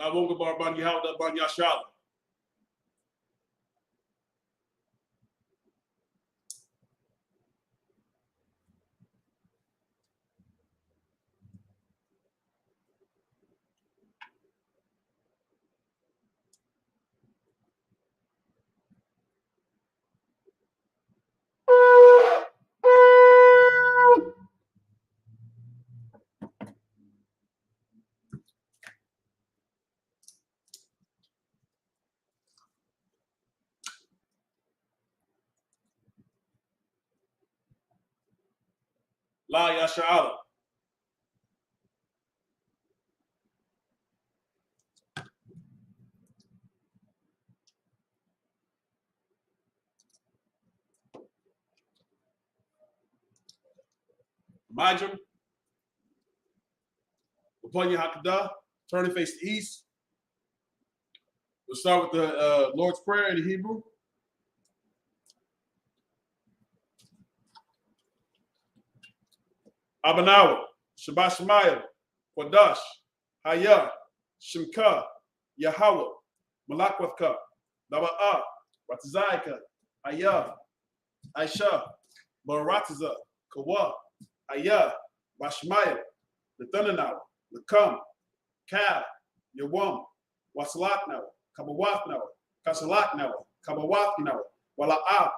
Avonga Barban Yahda Ban Yashala. La Yashala. Majum. Upon your Hakada, turn and face the east. We'll start with the Lord's Prayer in the Hebrew. Abanawa, Shabbat Shemayim, Kodash, Haya, Shimka, Yahweh, Malakwavka, Daba'a, Ratizaika, Haya, Aisha, Baratiza, Kawa, Haya, Bashmaya, Nathanawa, Lakam, Kab, Yawam, Wasalaknawa, Kabawatnawa, Kasalaknawa, Kabawatnawa, Wala'a,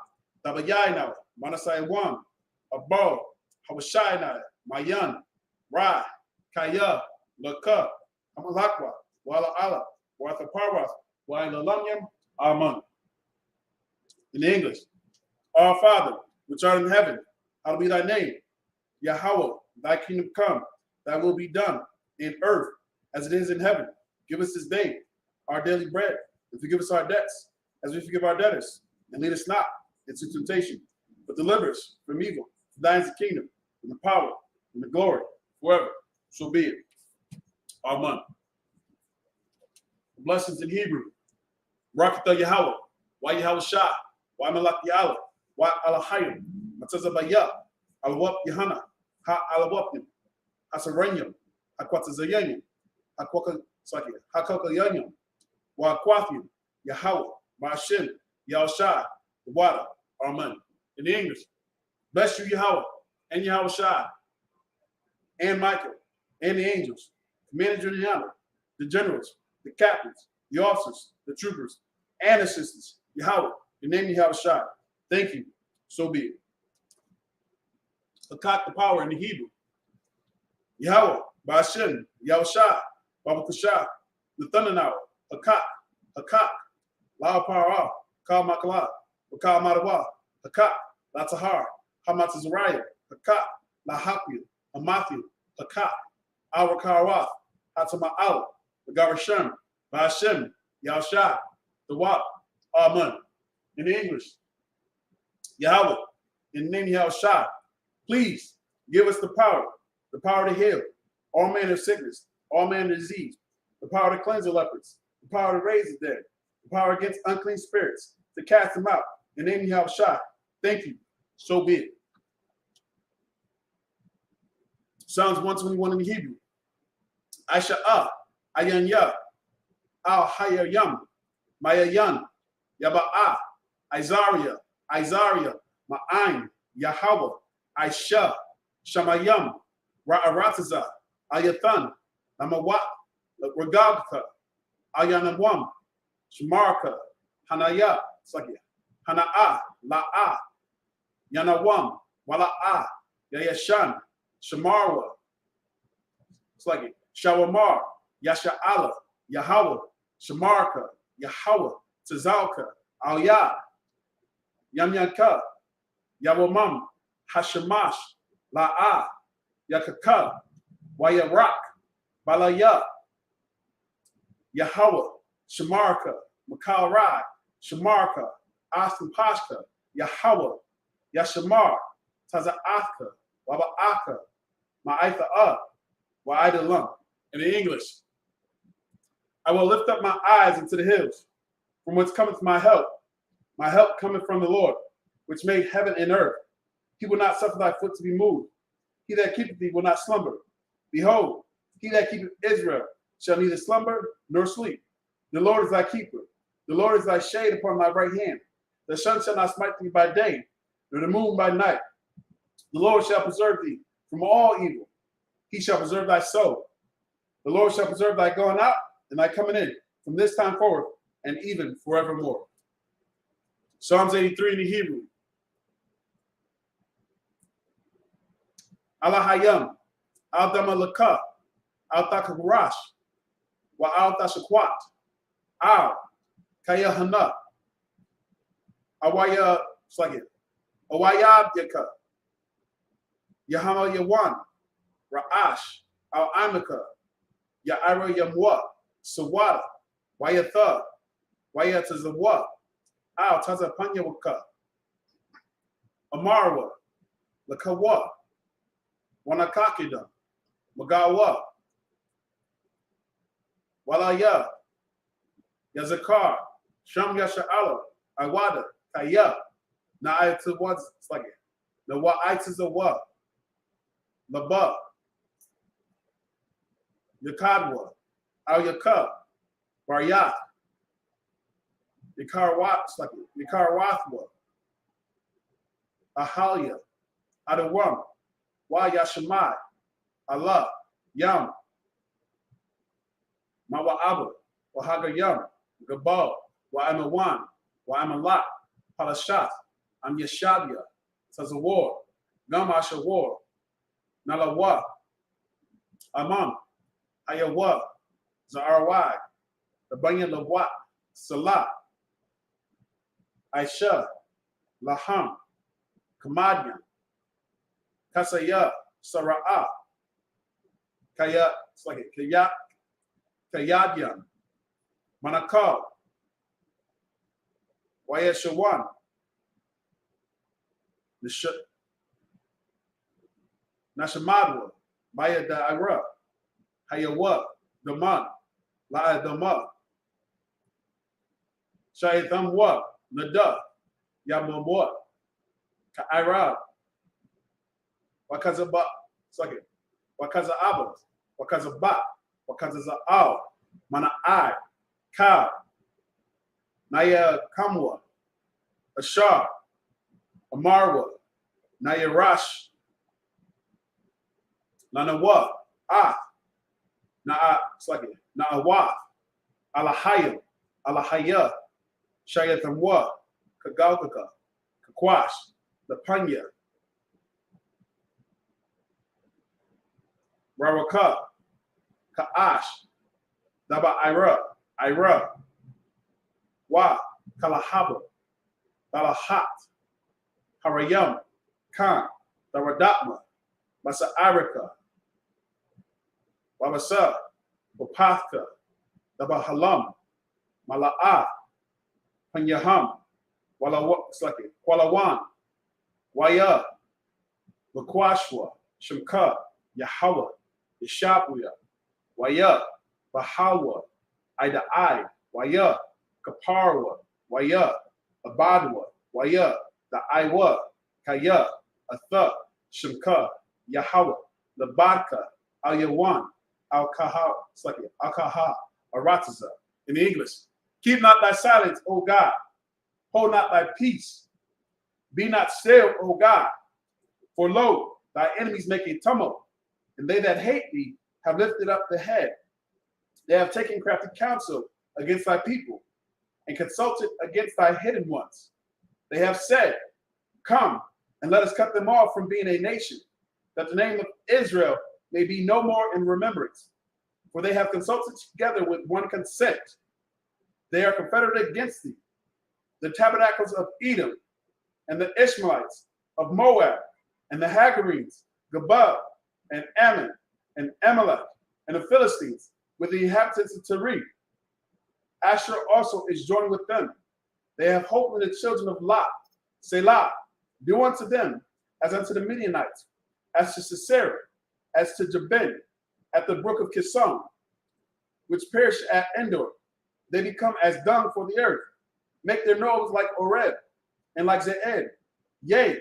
Dabayainawa, Manasai Wam, Abo, Hawashai, Mayan, Ra, Kaya, Laka, Amalakwa, Wala Allah, Wathaparwas, Wailalanyam, Aman. In English, Our Father, which art in heaven, hallowed be thy name. Yahweh, thy kingdom come, thy will be done in earth as it is in heaven. Give us this day our daily bread, and forgive us our debts, as we forgive our debtors. And lead us not into temptation, but deliver us from evil. For thine is the kingdom, and the power, and the glory, forever. So be it. Amen. Blessings in Hebrew. Rakata Yahweh, why Yahweh Shah, why Malak Yahweh, why Alahayim, Matazabaya, Alawap Yahana, Ha Alawapim, Hasaranyam, Hakwatazayanyam, Hakokayanyam, Wa Kwathium, Yahweh, Ma'ashim, Yahushai, the water, Amen. In the English, bless you, Yahweh, and Yahweh Shai, and Michael, and the angels, commanders in the honor, the generals, the captains, the officers, the troopers, and assistants, Yahweh, your name Yahweh Shai. Thank you. So be it. Hakak the power in the Hebrew. Yahweh, Ba'ashem, Yahweh Shai, Babakashah, the Thundernow, Hakak, Lao Parah, Kal Makala, Kal Madawa, Hakak, La Tahar, Hamatazariah, Hakak, La Hakia, Hamathu, Hakak, Awakarawath, Hatama'al, the Garashem, Ba'ashem, Yahshai, the Wat, Amen. In English, Yahweh, in the name of Yahushai, please give us the power to heal all manner of sickness, all manner of disease, the power to cleanse the lepers, the power to raise the dead, the power against unclean spirits, to cast them out. In the name of Yahushai, thank you. So be it. Psalms 121 in the Hebrew. Aisha'ah, Ayan Ya, Al Hayayam, Mayayan, Yaba'ah, Isaiah, Ma'ain, Yahweh, Aisha, Shamayam, Ra'arataza, Ayathan, Namawat, Ragabka, Ayanawam, Shamarka, Hanaya, Hana'a, La'a, Yanawam, Wala'a, Yayashan, Shamarwa, Shawamar, Yasha'ala, Yahweh, Shamarka, Yahweh, Tazalka, Aliyah, Yamyanka, Yawamam, Hashamash, La'a, Yakaka, Wayarak, Balaya, Yahweh, Shamarka, Makarai, Shamarka, Aslan Pashka, Yahweh, Yashamar, Taza'aka, Waba'aka, Ma'aitha'a, Wa'idalam. In the English, I will lift up my eyes into the hills, from whence cometh my help. My help cometh from the Lord, which made heaven and earth. He will not suffer thy foot to be moved. He that keepeth thee will not slumber. Behold, he that keepeth Israel shall neither slumber nor sleep. The Lord is thy keeper. The Lord is thy shade upon thy right hand. The sun shall not smite thee by day, nor the moon by night. The Lord shall preserve thee from all evil. He shall preserve thy soul. The Lord shall preserve thy going out and thy coming in from this time forward and even forevermore. Psalms 83 in the Hebrew. Alahayam, al damalaka, al takarash, wa al tashakwat, al kayahana, awaya slagit, awayab yaka, yahama yawan, ra'ash, al amaka, ya'ira yamwa, sawada, wayatha, wayatazawa, al tazapanyawaka, amarwa, lakawa, Wanakakida, Magawa, Walaya, Yazakar, Sham Yasha'ala, Iwada, Kaya, Na'ayatu was like it. The Wa'aitas of what? Laba, Yakadwa, Al Yakab, Baryat, Yakarwat, like it. Yakarwathwa, Ahalia, Adawam. Wa Yashamai, Allah, Yam, Mawa'aba, Wahagayam, Gabal, Wa'amawan, Wa'amalat, Palashat, Am Yashabia, Tazawar, Gamashawar, Nalawa, Amam, Ayawa, Za'arwai, the Banyan Lawat, Salah, Aisha, Laham, Kamadyan, Kasaya, Sara'a, Kaya, it's like it, Kayadyan, Manakal, Wayeshawan, Nashamadwa, Maya Da'ira, Hayawa, Daman, La'a Dama, Shayathamwa, Nada, Yamamwa, Ka'ira, Wakaza ba, like it. Wakaza abas, wakaza ba, wakaza za'al, mana I, ka, naya kamwa, ashar, amarwa, naya rash, nanawa, na'a, it's like it. Na'awa, alahaya, alahaya, shayathamwa, kagalkaka, kakwash, lapanya, Rawaka, Ka'ash, Daba Ira, Wa, Kalahaba, Balahat, Harayam, Khan, Daradatma, Masa'arika, Wabasa, Wapathka, Daba Halam, Mala'a, Panyaham, Kwalawan, Waya, Wakwashwa, Shimka, Yahweh, Yeshabuya, Waya, Bahawa, Ida'ai, Waya, Kaparwa, Waya, Abadwa, Waya, the Iwa, Kaya, Atha, Shimka, Yahweh, Labaka, Al Yawan, Al Kaha, Al Kaha, Arataza. In the English, keep not thy silence, O God, hold not thy peace, be not still, O God, for lo, thy enemies make a tumult, and they that hate thee have lifted up the head. They have taken crafty counsel against thy people, and consulted against thy hidden ones. They have said, come, and let us cut them off from being a nation, that the name of Israel may be no more in remembrance. For they have consulted together with one consent. They are confederate against thee, the tabernacles of Edom, and the Ishmaelites of Moab, and the Hagarenes, Gebal, and Ammon, and Amalek, and the Philistines, with the inhabitants of Tyre. Asher also is joined with them. They have hope in the children of Lot. Selah, do unto them as unto the Midianites, as to Sisera, as to Jabin, at the brook of Kison, which perish at Endor. They become as dung for the earth. Make their nose like Oreb, and like Zeed. Yea,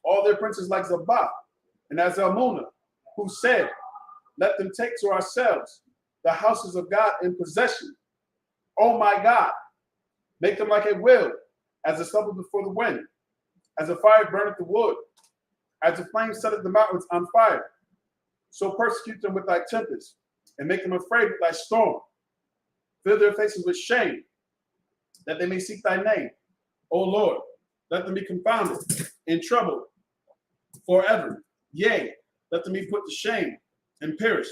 all their princes like Zabah, and as Zalmunna, who said, let them take to ourselves the houses of God in possession. Oh my God, make them like a wheel, as a stubble before the wind, as a fire burneth the wood, as a flame setteth the mountains on fire. So persecute them with thy tempest, and make them afraid with thy storm. Fill their faces with shame, that they may seek thy name. O Lord, let them be confounded and troubled forever. Yea, let them be put to shame and perish,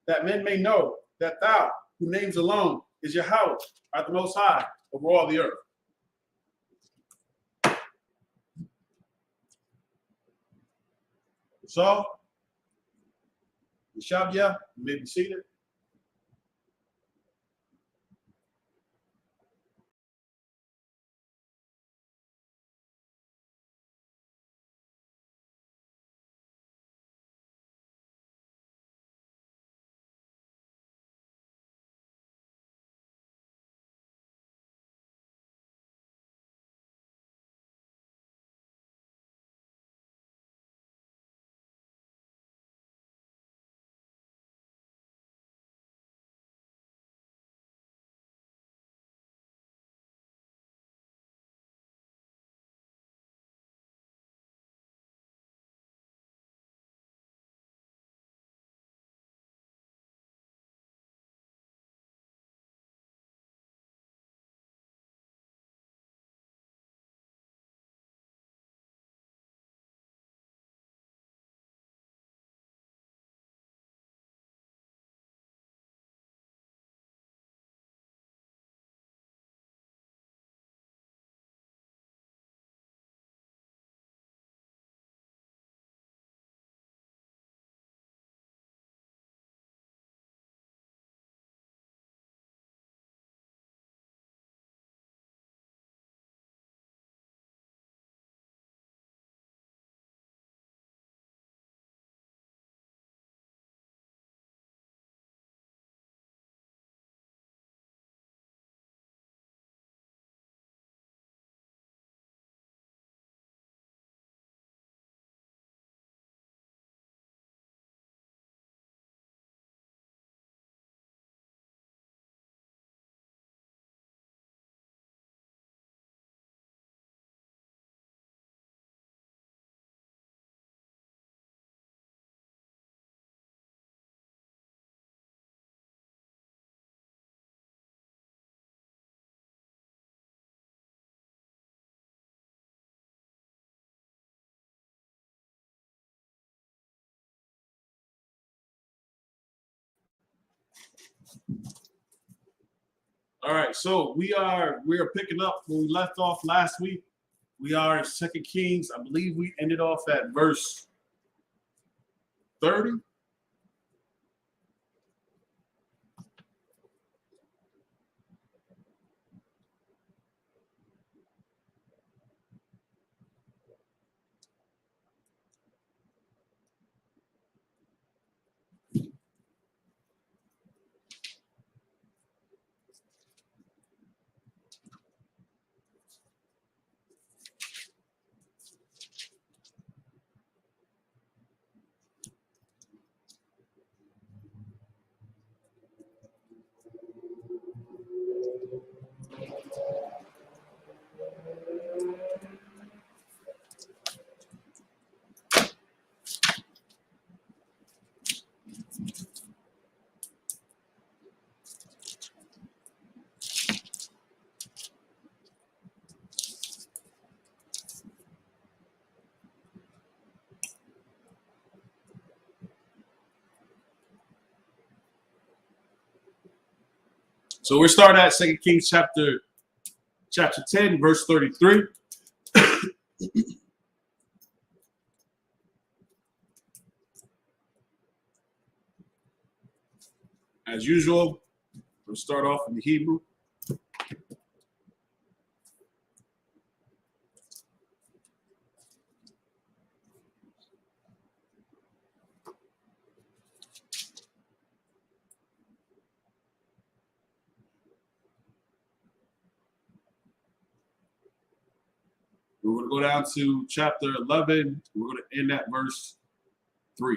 that men may know that thou, whose names alone is Yahweh, art the most high over all the earth. So, Shabya, you may be seated. All right, so we are picking up where we left off last week. We are in 2 Kings. I believe we ended off at verse 30. So we're starting at 2 Kings chapter 10, verse 33. As usual, we'll start off in the Hebrew. We're going to go down to chapter 11. We're going to end at verse 3.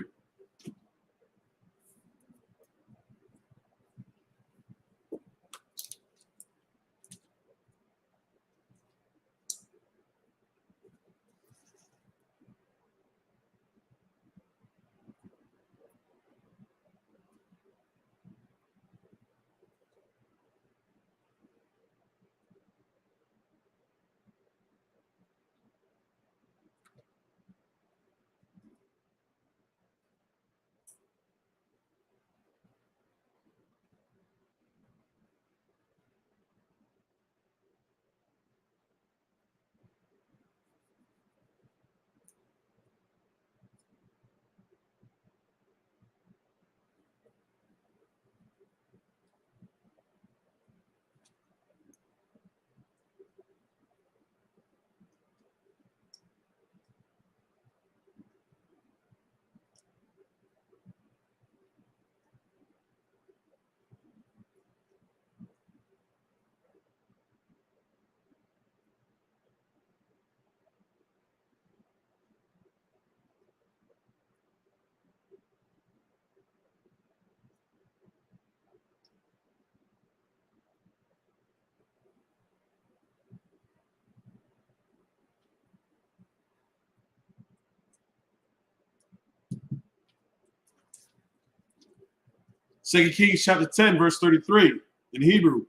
2 Kings chapter 10, verse 33 in Hebrew.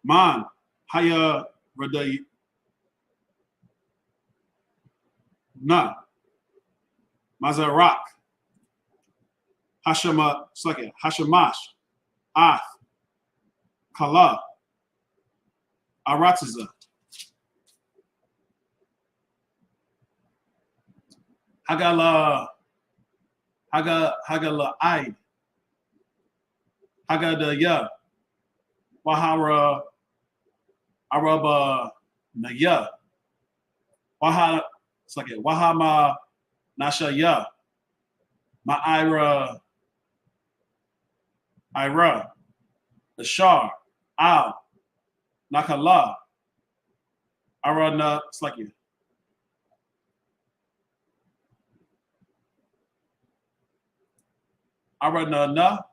Man, haya radai na mazarak hashamash ath kala aratiza hagala hagala aid hagada ya wahara araba naya wahama nashaya ma'ira ira ashar al nakala arana arana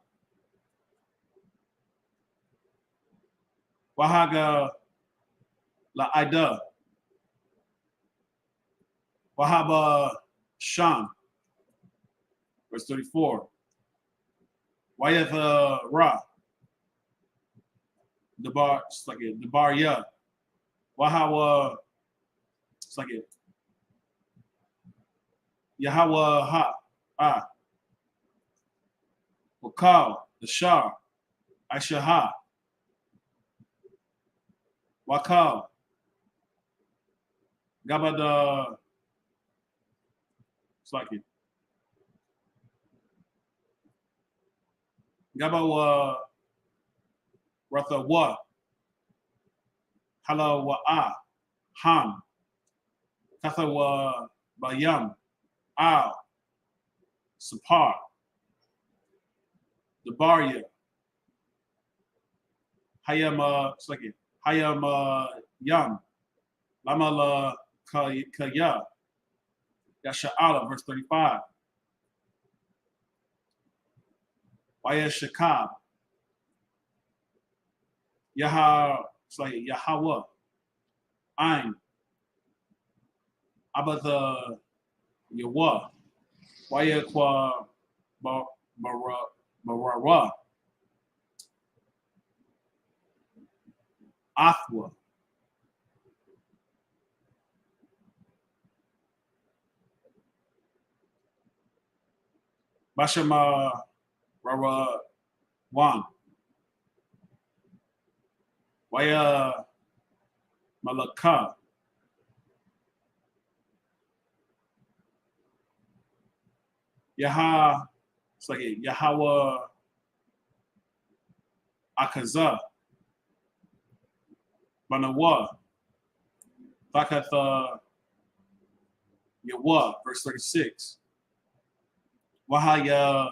wahaga la ida wahaba shan verse 34 wayatha ra the bar ya wahawa Yahweh ha wakal the shar aisha wakal gabada gabawa ratha wa hala wa ham katha wa bayam al sapar the barya hayam hayam yam lamala kaya yasha'ala verse 35 waya shakab Yahweh Ein Abada Yahweh waya kwa marara athwa bashama rara wan waya malaka Yahweh akaza Manawa Fakatha Yawa verse 36 Wahaya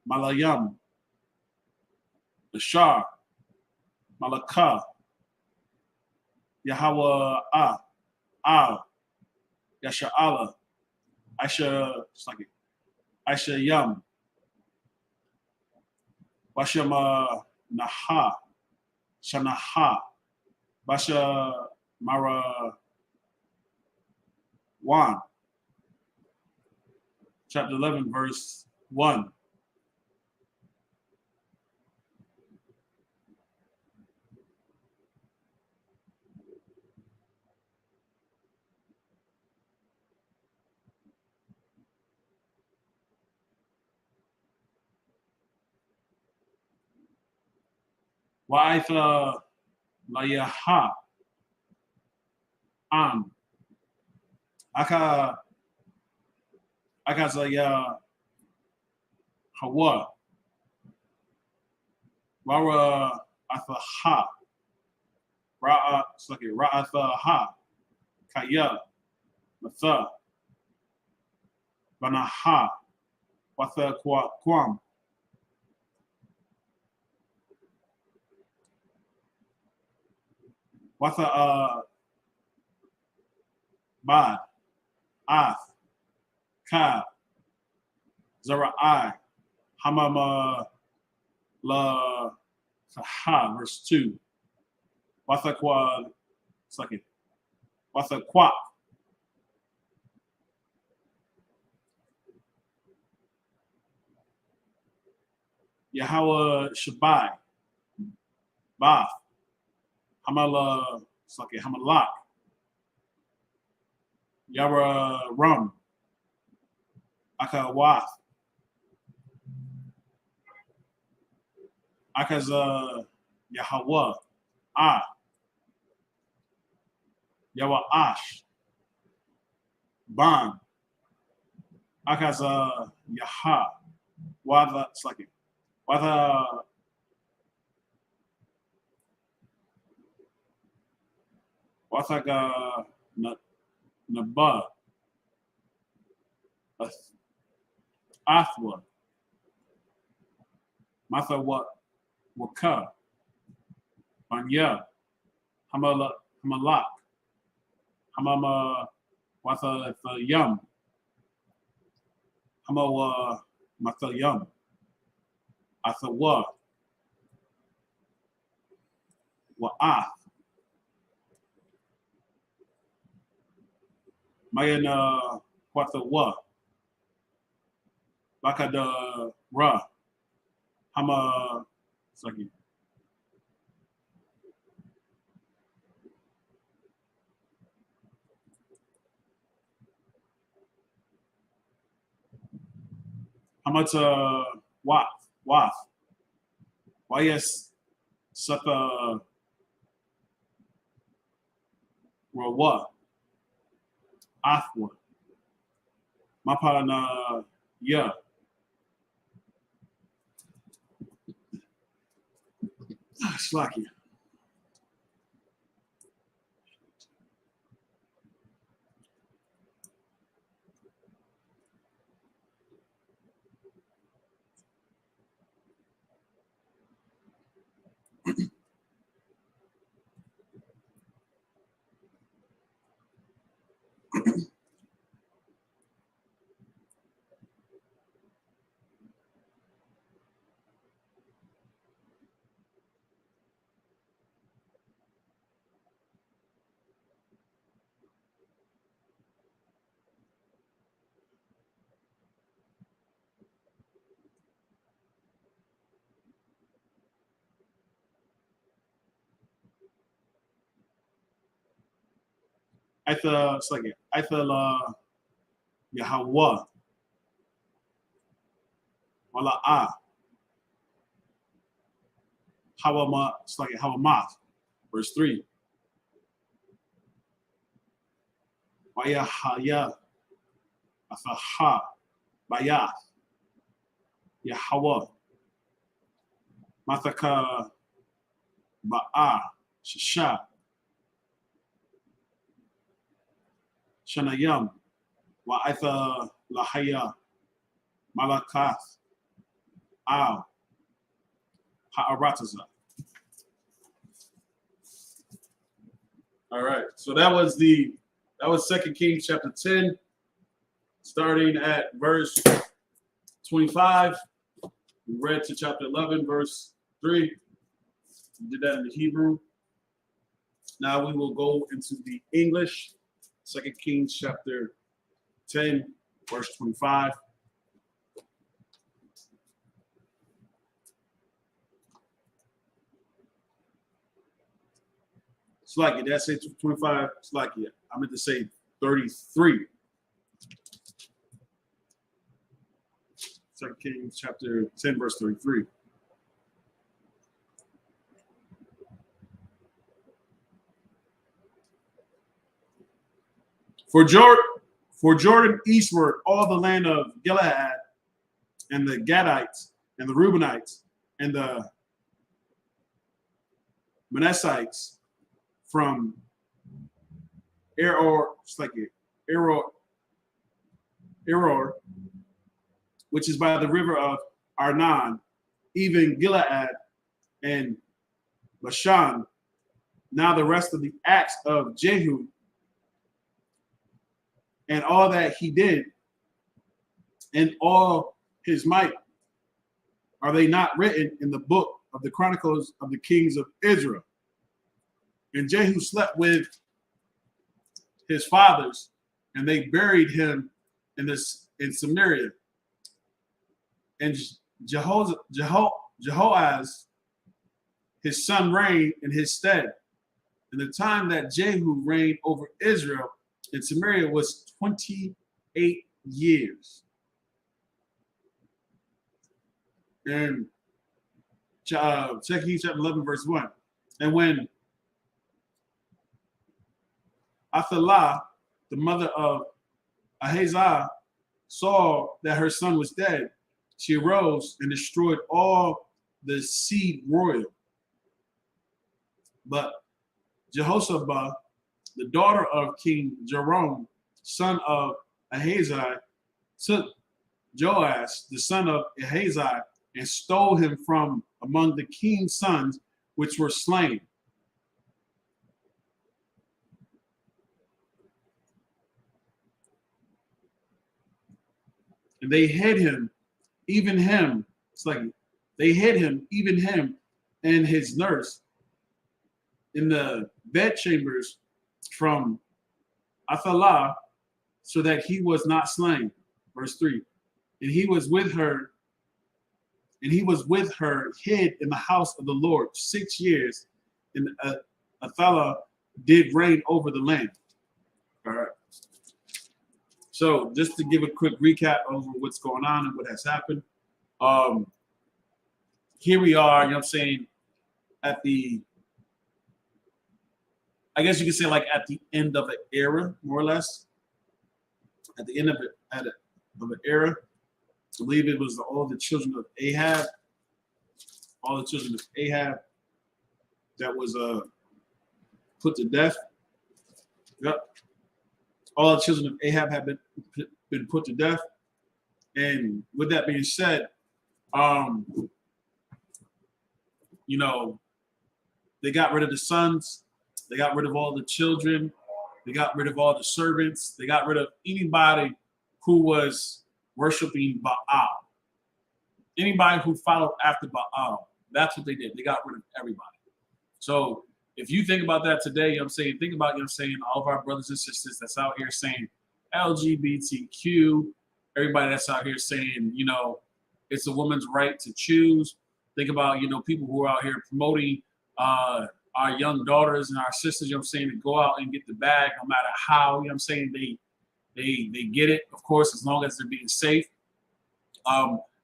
Malayam Bashar Malaka Yahweh Al Yasha'ala Aisha Yam Washama Naha Shanaha Basha Mara 1 chapter 11 verse 1 Wa'itha Layaha An Aka Akazaya Hawa Wara Athaha Ra'athaha Kaya Matha Banaha Watha Kwam Watha Bad Ath Ka Zara'i Hamama La Kaha verse 2 Watha Kwa Watha Kwa Yahweh Shabai, Bath, Hamala, Hamalak, Yara Rum, Akawath, Akaza Yahweh, Ah, Yawa Ash, Ban, Akaza Yaha, Wada, Wada, Wathaga Naba, Athwa, Matha Waka, Banya, Hamalak, Hamama Watha Yum, Hamawa Matha Yum, Athawa, Wa'ath, Mayana Wathawa, Bakada Ra, Hama, Hamata Wath, Wayas Sapa Rawa, Athwa, Mapana Ya, Slacky. Aitha Slaggy, Aitha Yahweh, Wala Ah, Hawama Slaggy, Hawamath, verse 3. Wayahaya, Athaha, Bayath, Yahweh, Mathaka, Ba'a, Shasha, Shanayam, Wa'itha Lahaya, Malakath, Al, Ha'arataza. All right, so that was 2 Kings chapter 10, starting at verse 25. We read to chapter 11, verse 3. We did that in the Hebrew. Now we will go into the English. 2 Kings chapter 10, verse 25. It's like it. Did I say 25? It's like it. I meant to say 33. 2 Kings chapter 10, verse 33. For Jordan eastward, all the land of Gilead, and the Gadites, and the Reubenites, and the Manassites, from Eror, which is by the river of Arnon, even Gilead and Bashan. Now the rest of the acts of Jehu and all that he did and all his might, are they not written in the book of the Chronicles of the Kings of Israel? And Jehu slept with his fathers, and they buried him in Samaria. And Jehoaz, his son, reigned in his stead. And the time that Jehu reigned over Israel in Samaria was 28 years. And 2 Kings chapter 11, verse 1. And when Athaliah, the mother of Ahaziah, saw that her son was dead, she arose and destroyed all the seed royal. But Jehoshaphat, the daughter of King Joram, son of Ahaziah, took Joash, the son of Ahaziah, and stole him from among the king's sons, which were slain. And they hid him, even him. It's like they hid him, even him, and his nurse in the bedchambers from Athaliah, so that he was not slain. Verse 3. And he was with her hid in the house of the Lord 6 years, and Athaliah did reign over the land. All right. So just to give a quick recap over what's going on and what has happened. Here we are, you know what I'm saying, at the, I guess you could say like at the end of an era, more or less. At the end of an era. I believe it was all the children of Ahab. All the children of Ahab that was put to death. Yep. All the children of Ahab have been put to death. And with that being said, you know, they got rid of the sons. They got rid of all the children. They got rid of all the servants. They got rid of anybody who was worshiping Baal. Anybody who followed after Baal. That's what they did. They got rid of everybody. So if you think about that today, you know what I'm saying, think about, you know what I'm saying, all of our brothers and sisters that's out here saying LGBTQ, everybody that's out here saying, you know, it's a woman's right to choose. Think about, you know, people who are out here promoting our young daughters and our sisters, you know what I'm saying, to go out and get the bag no matter how, you know what I'm saying, they get it, of course, as long as they're being safe.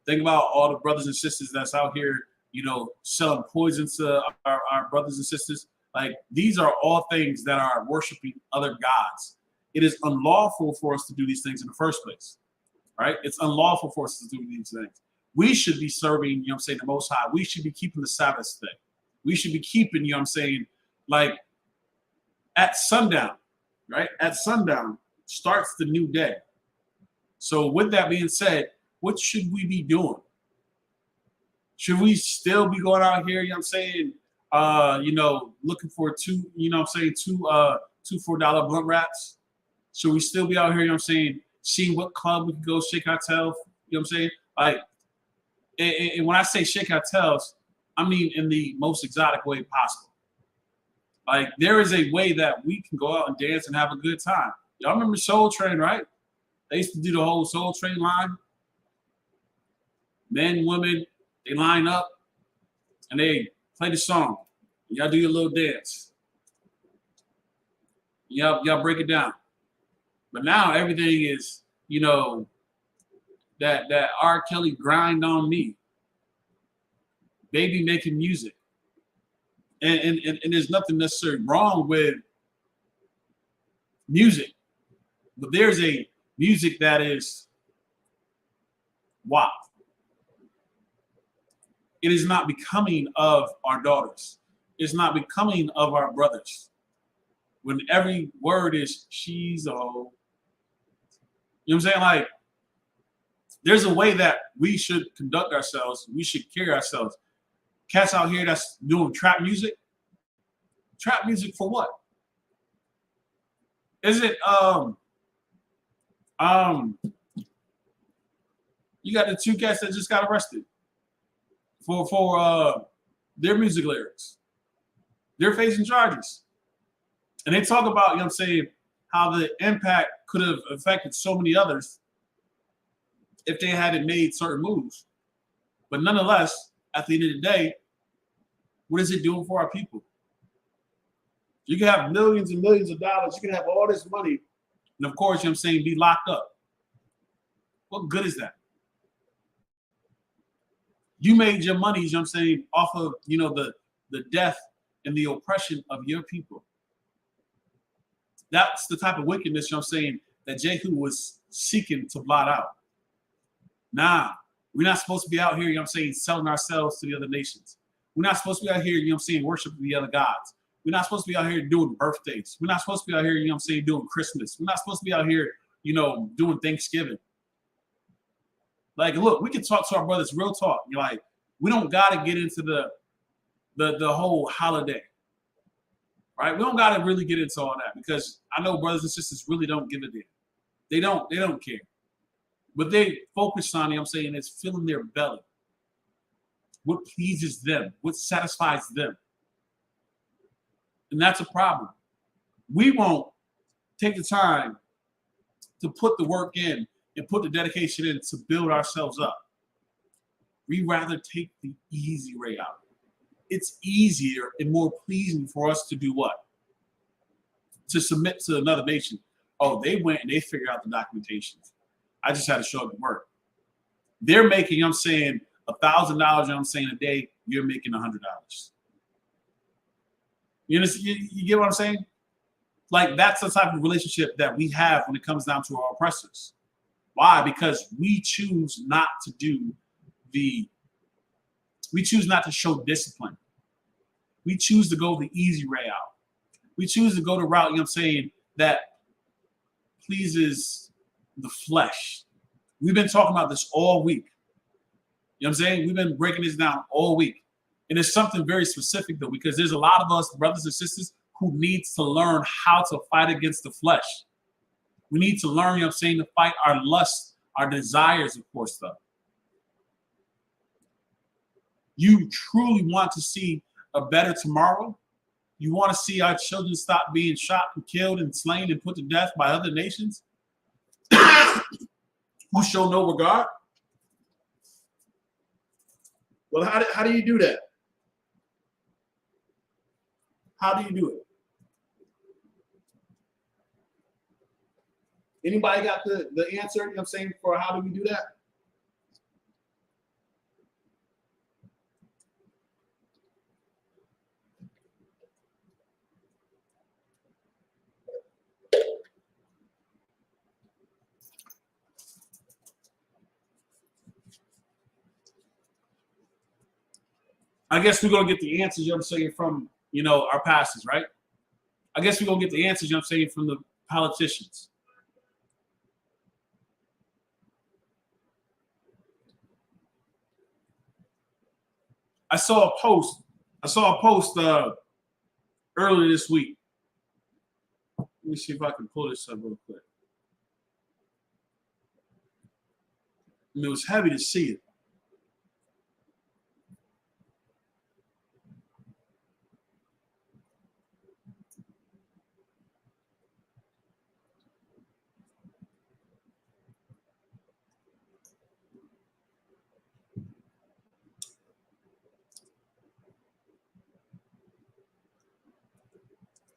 Think about all the brothers and sisters that's out here, you know, selling poison to our brothers and sisters. Like, these are all things that are worshiping other gods. It is unlawful for us to do these things in the first place, right? It's unlawful for us to do these things. We should be serving, you know what I'm saying, the Most High. We should be keeping the Sabbath day. We should be keeping, you know what I'm saying, like at sundown, right? At sundown starts the new day. So with that being said, what should we be doing? Should we still be going out here, you know what I'm saying, you know, looking for two $4 blunt wraps? Should we still be out here, you know what I'm saying, seeing what club we can go shake our tail, you know what I'm saying? Like, and when I say shake our tails, I mean in the most exotic way possible. Like, there is a way that we can go out and dance and have a good time. Y'all remember Soul Train, right? They used to do the whole Soul Train line. Men, women, they line up and they play the song. Y'all do your little dance. Y'all break it down. But now everything is, you know, that R. Kelly grind on me. Baby making music. And there's nothing necessarily wrong with music. But there's a music that is wow. It is not becoming of our daughters. It's not becoming of our brothers. When every word is she's oh. You know what I'm saying? Like, there's a way that we should conduct ourselves. We should carry ourselves. Cats out here that's doing trap music. Trap music for what? Is it you got the two cats that just got arrested for their music lyrics. They're facing charges. And they talk about, you know what I'm saying, how the impact could have affected so many others if they hadn't made certain moves. But nonetheless, at the end of the day, what is it doing for our people? You can have millions and millions of dollars. You can have all this money. And of course, you know what I'm saying, be locked up. What good is that? You made your money, you know what I'm saying, off of, you know, the death and the oppression of your people. That's the type of wickedness, you know what I'm saying, that Jehu was seeking to blot out. Nah, we're not supposed to be out here, you know what I'm saying, selling ourselves to the other nations. We're not supposed to be out here, you know what I'm saying, worshiping the other gods. We're not supposed to be out here doing birthdays. We're not supposed to be out here, you know what I'm saying, doing Christmas. We're not supposed to be out here, you know, doing Thanksgiving. Like, look, we can talk to our brothers real talk. You're like, we don't got to get into the whole holiday, right? We don't got to really get into all that because I know brothers and sisters really don't give a damn. They don't care. But they focus on, you know what I'm saying, is filling their belly. What pleases them, what satisfies them. And that's a problem. We won't take the time to put the work in and put the dedication in to build ourselves up. We rather take the easy way out. It's easier and more pleasing for us to do what? To submit to another nation. Oh, they went and they figured out the documentation. I just had to show up and work. They're making, you know what I'm saying, $1,000, you know what I'm saying, a day. You're making $100. You understand? You get what I'm saying? Like, that's the type of relationship that we have when it comes down to our oppressors. Why? Because we choose not to show discipline. We choose to go the easy way out. We choose to go the route, you know what I'm saying, that pleases the flesh. We've been talking about this all week. You know what I'm saying? We've been breaking this down all week. And it's something very specific, though, because there's a lot of us, brothers and sisters, who needs to learn how to fight against the flesh. We need to learn, you know what I'm saying, to fight our lusts, our desires, of course, though. You truly want to see a better tomorrow? You want to see our children stop being shot and killed and slain and put to death by other nations who show no regard? Well, how do you do that? How do you do it? Anybody got the answer, you know what I'm saying, for how do we do that? I guess we're going to get the answers, you know what I'm saying, from, you know, our pastors, right? I guess we're going to get the answers, you know what I'm saying, from the politicians. I saw a post earlier this week. Let me see if I can pull this up real quick. And it was heavy to see it.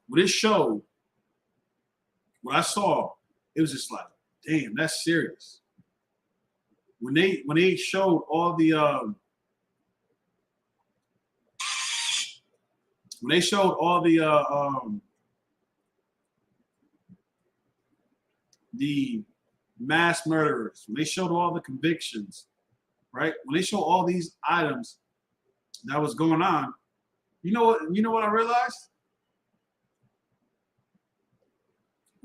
What it showed, what I saw, it was just like, damn, that's serious. When they showed all the mass murderers, when they showed all the convictions, right? When they showed all these items that was going on, you know what I realized?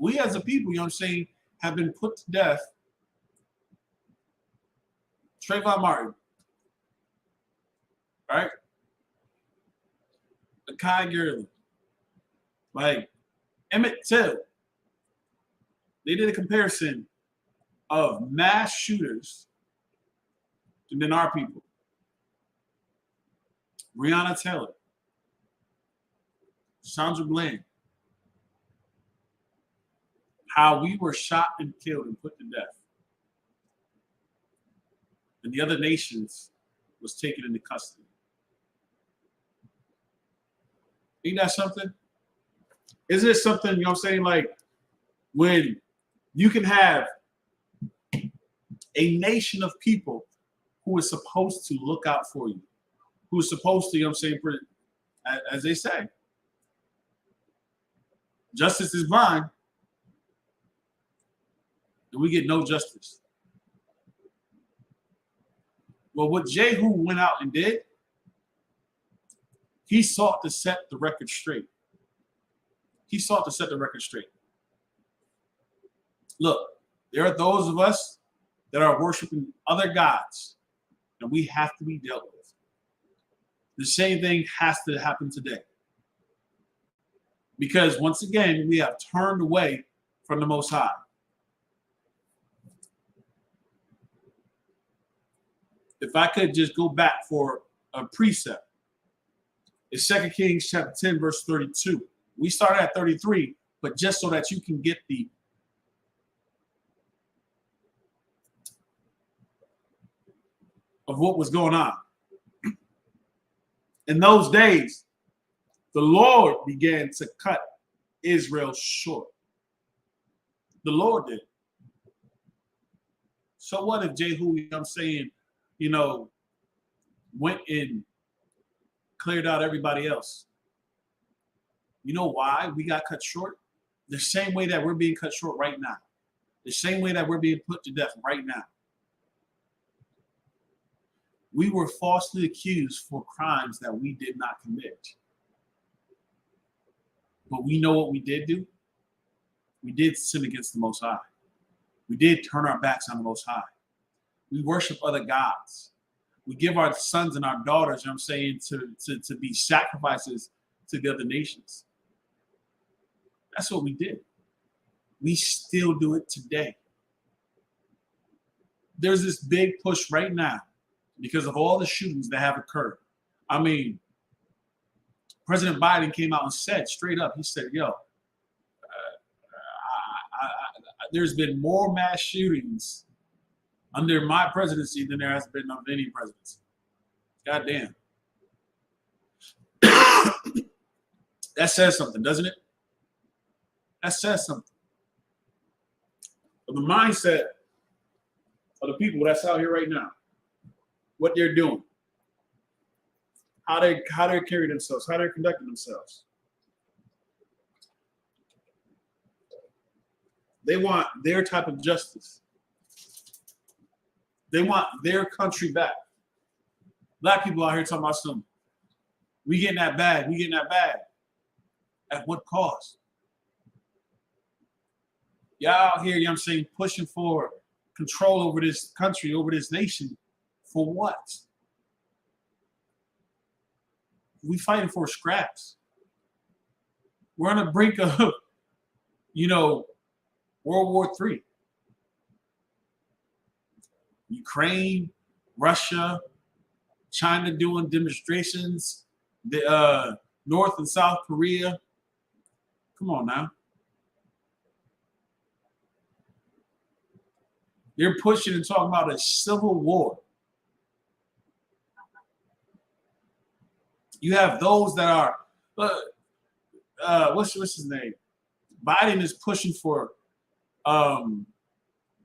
We as a people, you know what I'm saying, have been put to death. Trayvon Martin, right? Akai Gurley, like Emmett Till. They did a comparison of mass shooters and then our people. Breonna Taylor, Sandra Bland, how we were shot and killed and put to death. And the other nations was taken into custody. Ain't that something? Isn't it something, you know what I'm saying, like when you can have a nation of people who is supposed to look out for you, who is supposed to, you know what I'm saying, as they say, justice is blind, and we get no justice. Well, what Jehu went out and did, he sought to set the record straight. He sought to set the record straight. Look, there are those of us that are worshiping other gods, and we have to be dealt with. The same thing has to happen today. Because once again, we have turned away from the Most High. If I could just go back for a precept, it's 2 Kings chapter 10, verse 32. We started at 33, but just so that you can get the of what was going on. In those days, the Lord began to cut Israel short. The Lord did. So what if Jehu, you know what I'm saying, you know, went and cleared out everybody else? You know why we got cut short? The same way that we're being cut short right now. The same way that we're being put to death right now. We were falsely accused for crimes that we did not commit. But we know what we did do. We did sin against the Most High. We did turn our backs on the Most High. We worship other gods. We give our sons and our daughters, you know what I'm saying, to be sacrifices to the other nations. That's what we did. We still do it today. There's this big push right now because of all the shootings that have occurred. I mean, President Biden came out and said straight up, he said, yo, there's been more mass shootings under my presidency than there has been under any presidency. God damn. That says something, doesn't it? That says something. But the mindset of the people that's out here right now, what they're doing, how they're carrying themselves, how they're conducting themselves. They want their type of justice. They want their country back. Black people out here talking about something. We getting that bag. We getting that bag. At what cost? Y'all out here, you know what I'm saying, pushing for control over this country, over this nation. For what? We fighting for scraps. We're on the brink of, you know, World War III. Ukraine, Russia, China doing demonstrations, the North and South Korea. Come on now. They're pushing and talking about a civil war. You have those that are, what's his name? Biden is pushing for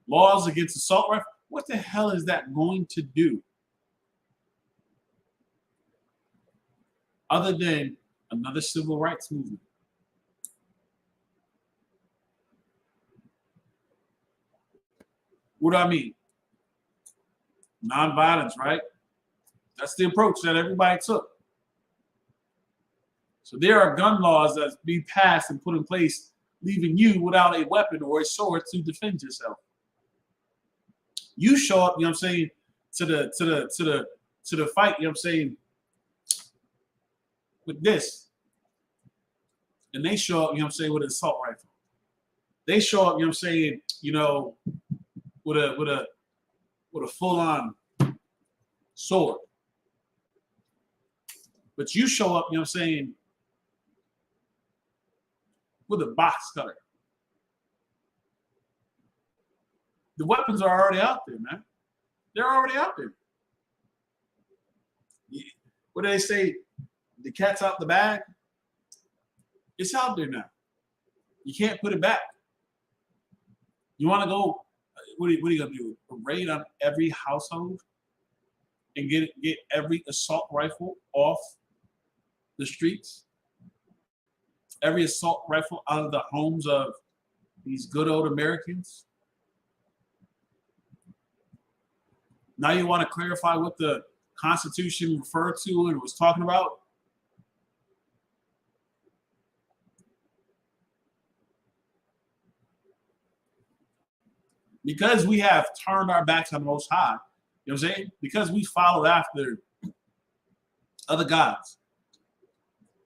laws against assault rifles. What the hell is that going to do? Other than another civil rights movement. What do I mean? Nonviolence, right? That's the approach that everybody took. So there are gun laws that be passed and put in place, leaving you without a weapon or a sword to defend yourself. You show up, you know what I'm saying, to the fight, you know what I'm saying, with this. And they show up, you know what I'm saying, with an assault rifle. They show up, you know what I'm saying, you know, with a full-on sword. But you show up, you know what I'm saying, with a box cutter. The weapons are already out there, man. They're already out there. what do they say? The cat's out the bag. It's out there now. You can't put it back. You want to go? What are you gonna do? A raid on every household and get every assault rifle off the streets? Every assault rifle out of the homes of these good old Americans? Now you want to clarify what the Constitution referred to and was talking about? Because we have turned our backs on the Most High, you know what I'm saying? Because we followed after other gods,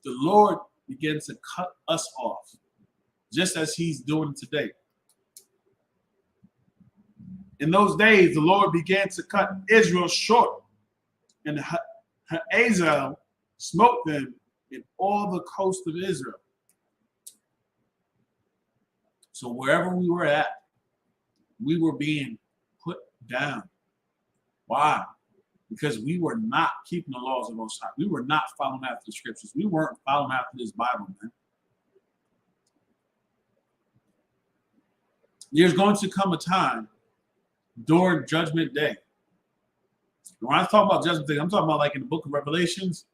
the Lord begins to cut us off, just as he's doing today. In those days, the Lord began to cut Israel short, and Hazael smote them in all the coast of Israel. So wherever we were at, we were being put down. Why? Because we were not keeping the laws of the Most High. We were not following after the scriptures. We weren't following after this Bible, man. There's going to come a time during Judgment Day. When I talk about Judgment Day, I'm talking about like in the book of Revelations,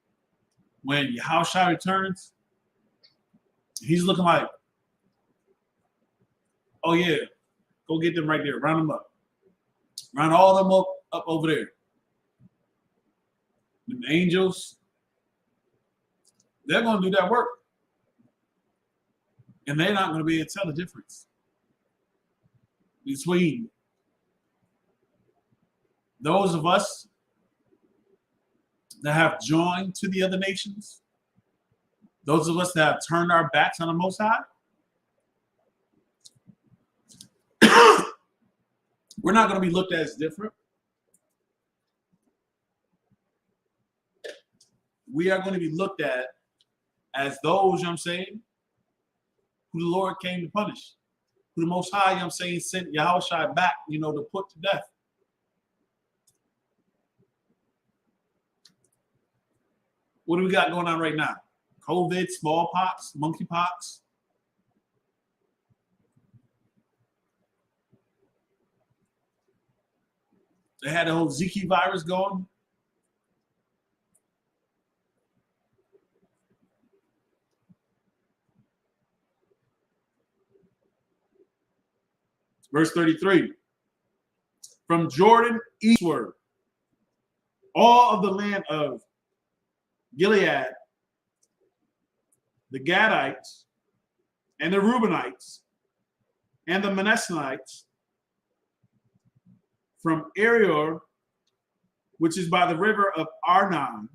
when Yahushua returns, he's looking like, oh yeah, go get them right there, round them up. Round all them up over there. The angels, they're going to do that work. And they're not going to be able to tell the difference between those of us that have joined to the other nations, those of us that have turned our backs on the Most High. We're not going to be looked at as different. We are going to be looked at as those, you know what I'm saying, who the Lord came to punish, who the Most High, you know what I'm saying, sent Yahushua back, you know, to put to death. What do we got going on right now? COVID, smallpox, monkeypox. They had the whole Zika virus going. Verse 33. From Jordan eastward, all of the land of Gilead, the Gadites, and the Reubenites, and the Manassanites, from Arior, which is by the river of Arnon,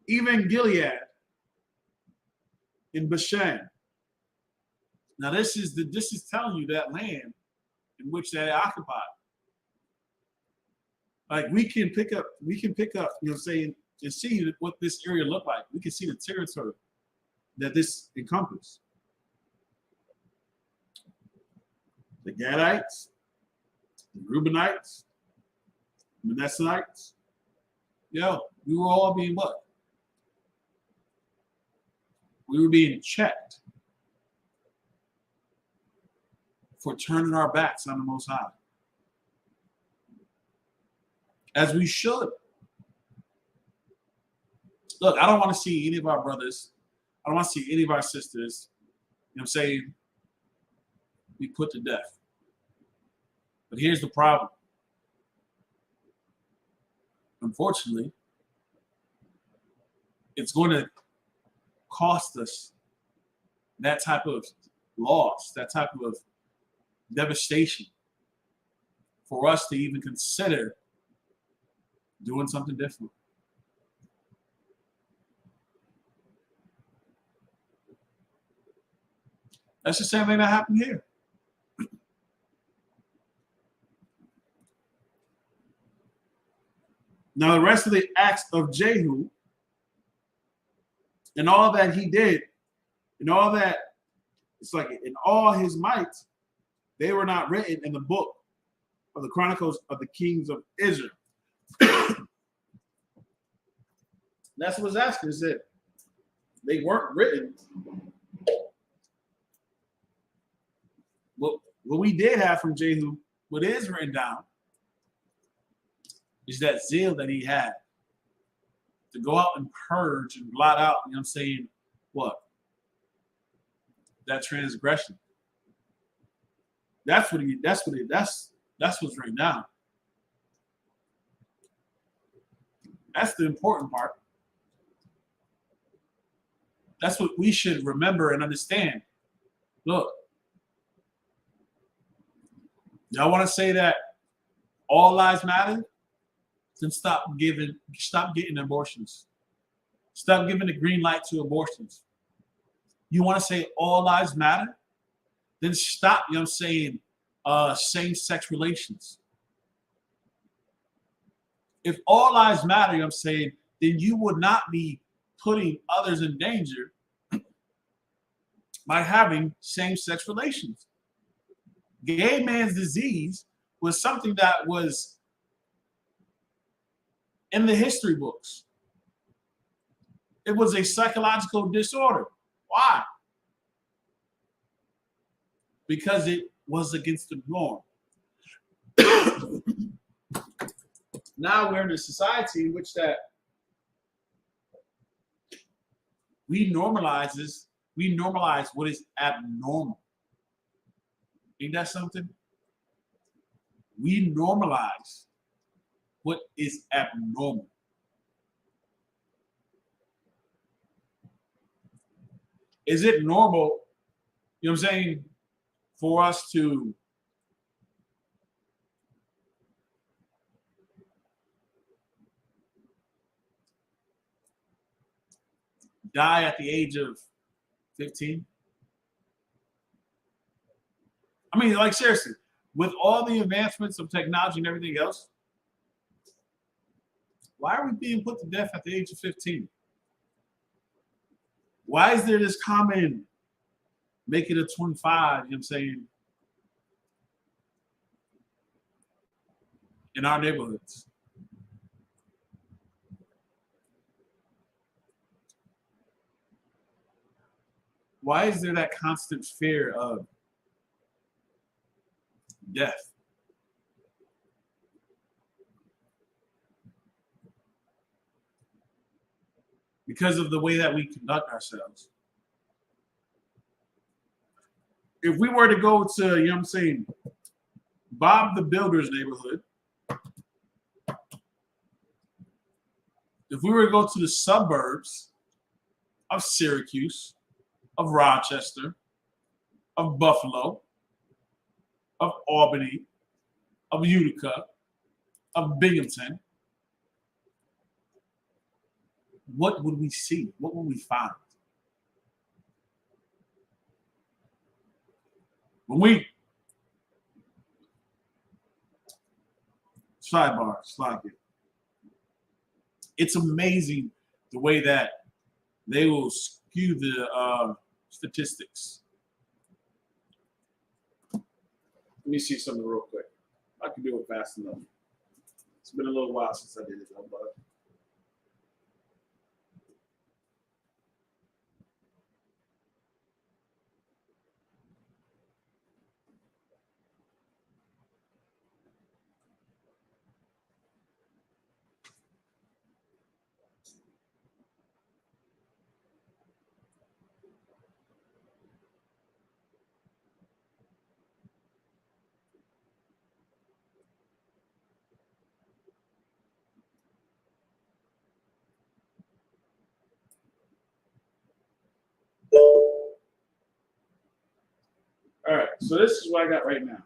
even Gilead in Bashan. Now this is telling you that land in which they occupied. Like we can pick up, you know what I'm saying, and see what this area looked like. We can see the territory that this encompasses. The Gadites, the Reubenites, Manassanites. Yo, we were all being what? We were being checked for turning our backs on the Most High. As we should. Look, I don't want to see any of our brothers, I don't want to see any of our sisters, you know what I'm saying, be put to death. But here's the problem. Unfortunately, it's going to cost us that type of loss, that type of devastation for us to even consider doing something different. That's the same thing that happened here. Now the rest of the acts of Jehu and all that he did, and all that, it's like in all his might, they were not written in the book of the Chronicles of the Kings of Israel. That's what it's asking. It said they weren't written. What we did have from Jehu, what is written down, is that zeal that he had to go out and purge and blot out, you know what I'm saying, what? That transgression. That's what's written down. That's the important part. That's what we should remember and understand. Look, y'all want to say that all lives matter? Then stop getting abortions. Stop giving the green light to abortions. You want to say all lives matter? Then stop, you know what I'm saying, same-sex relations. If all lives matter, you know what I'm saying, then you would not be putting others in danger by having same-sex relations. Gay man's disease was something that was in the history books. It was a psychological disorder. Why? Because it was against the norm. Now we're in a society in which that we normalize what is abnormal. Ain't that something? We normalize what is abnormal. Is it normal, you know what I'm saying, for us to die at the age of 15? I mean, like, seriously, with all the advancements of technology and everything else, why are we being put to death at the age of 15? Why is there this common make it a 25, you know what I'm saying, in our neighborhoods? Why is there that constant fear of death? Because of the way that we conduct ourselves. If we were to go to, you know what I'm saying, Bob the Builder's neighborhood, if we were to go to the suburbs of Syracuse, of Rochester, of Buffalo, of Albany, of Utica, of Binghamton, what would we see? What would we find? When we sidebar, slide it. It's amazing the way that they will skew the statistics. Let me see something real quick. I can do it fast enough. It's been a little while since I did it, but all right, so this is what I got right now.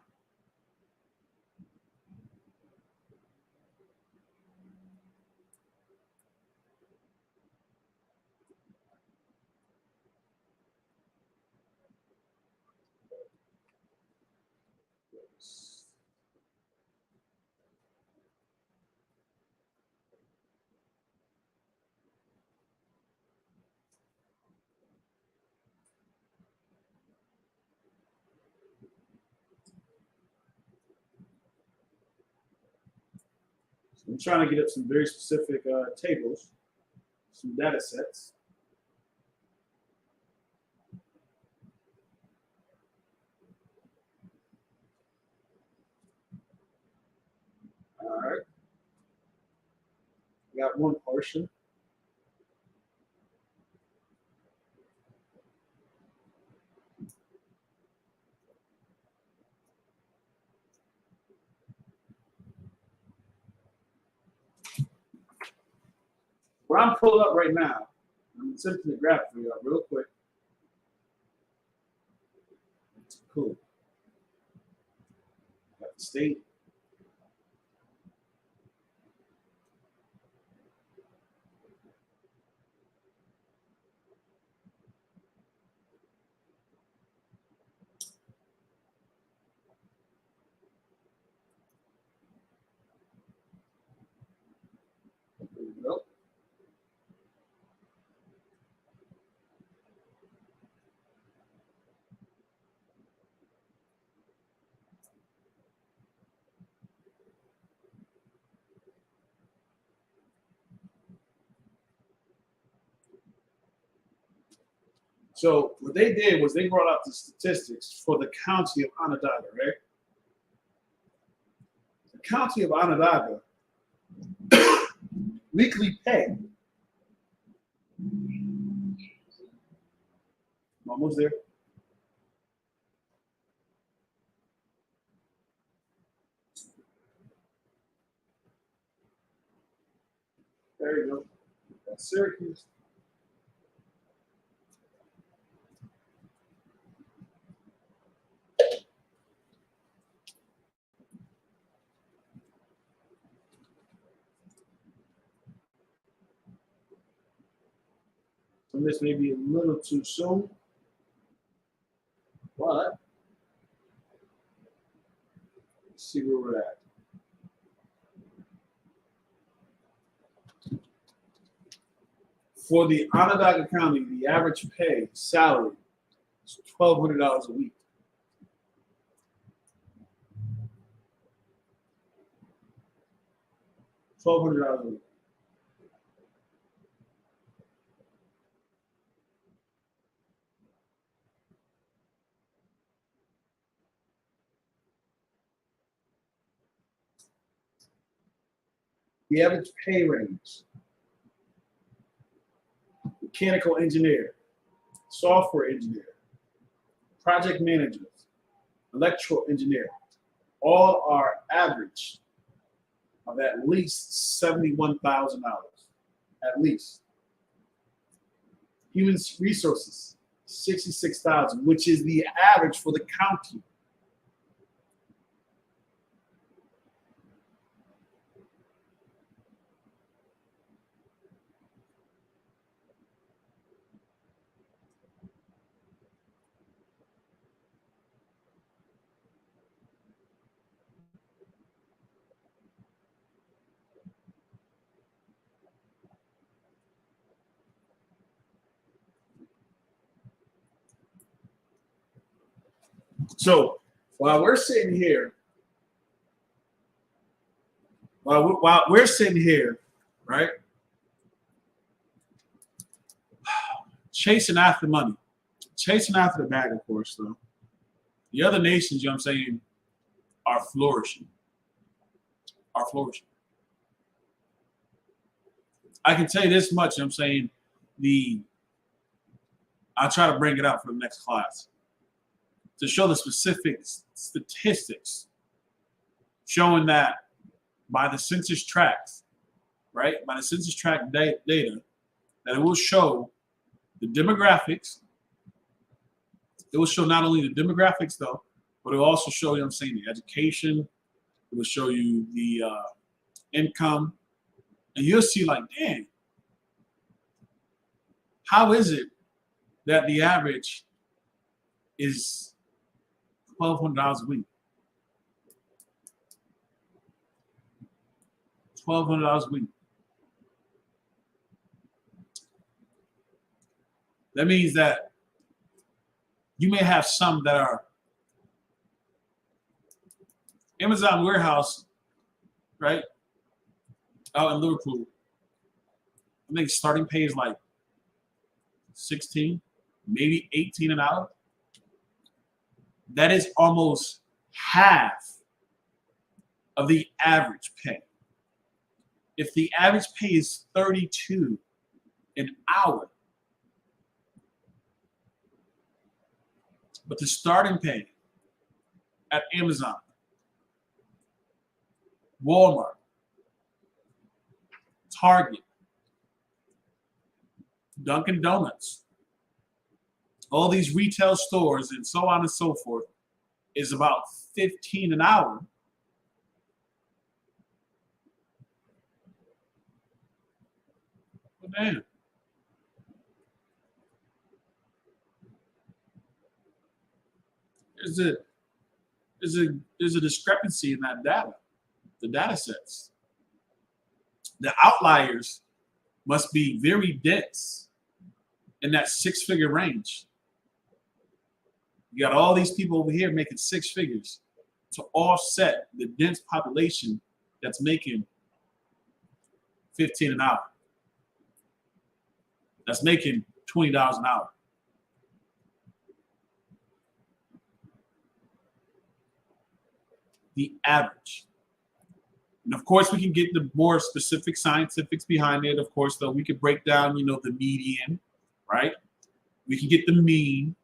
I'm trying to get up some very specific tables, some data sets. All right. Got one portion. What I'm pulling up right now, I'm attempting to grab it for you real quick. It's cool. Got the state. There we go. So what they did was they brought out the statistics for the county of Onondaga, right? The county of Onondaga weekly pay. Almost there. There you go. That's Syracuse. So this may be a little too soon, but let's see where we're at. For the Onondaga County, the average pay salary is $1,200 a week. $1,200 a week. The average pay range: mechanical engineer, software engineer, project managers, electrical engineer, all are average of at least $71,000, at least. Human resources, 66,000, which is the average for the county. So while we're sitting here, right, chasing after money, chasing after the bag, of course, though. The other nations, you know what I'm saying, are flourishing. Are flourishing. I can tell you this much, you know what I'm saying, I'll try to bring it out for the next class to show the specific statistics showing that by the census tracts, right, by the census tract data, that it will show the demographics. It will show not only the demographics, though, but it will also show, you know what I'm saying, the education. It will show you the income. And you'll see, like, dang, how is it that the average is $1,200 a week? $1,200 a week. That means that you may have some that are Amazon warehouse, right? out in Liverpool, I think starting pay is like 16, maybe 18 an hour. That is almost half of the average pay. If the average pay is 32 an hour, but the starting pay at Amazon, Walmart, Target, Dunkin' Donuts, all these retail stores and so on and so forth is about 15 an hour. Well, damn. There's a discrepancy in that data, the data sets. The outliers must be very dense in that six-figure range. You got all these people over here making six figures to offset the dense population that's making 15 an hour. That's making $20 an hour. The average. And of course, we can get the more specific scientifics behind it. Of course, though, we could break down, the median, right? We can get the mean,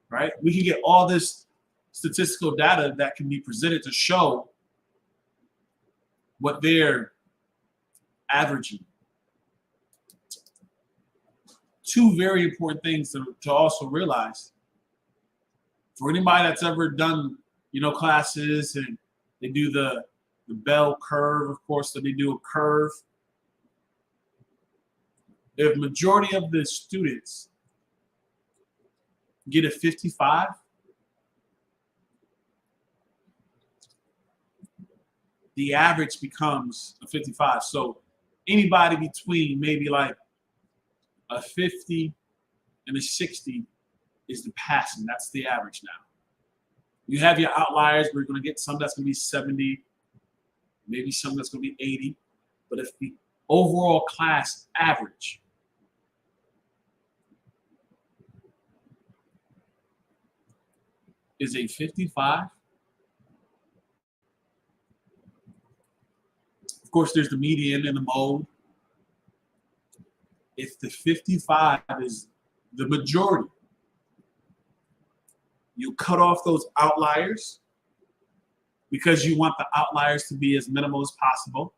right? We can get all this statistical data that can be presented to show what they're averaging. Two very important things to also realize. For anybody that's ever done, classes and they do the bell curve, of course, that they do a curve. If majority of the students get a 55, the average becomes a 55. So anybody between maybe like a 50 and a 60 is the passing. That's the average now. You have your outliers. We're going to get some that's going to be 70, maybe some that's going to be 80. But if the overall class average is a 55, of course, there's the median and the mode. If the 55 is the majority, you cut off those outliers because you want the outliers to be as minimal as possible.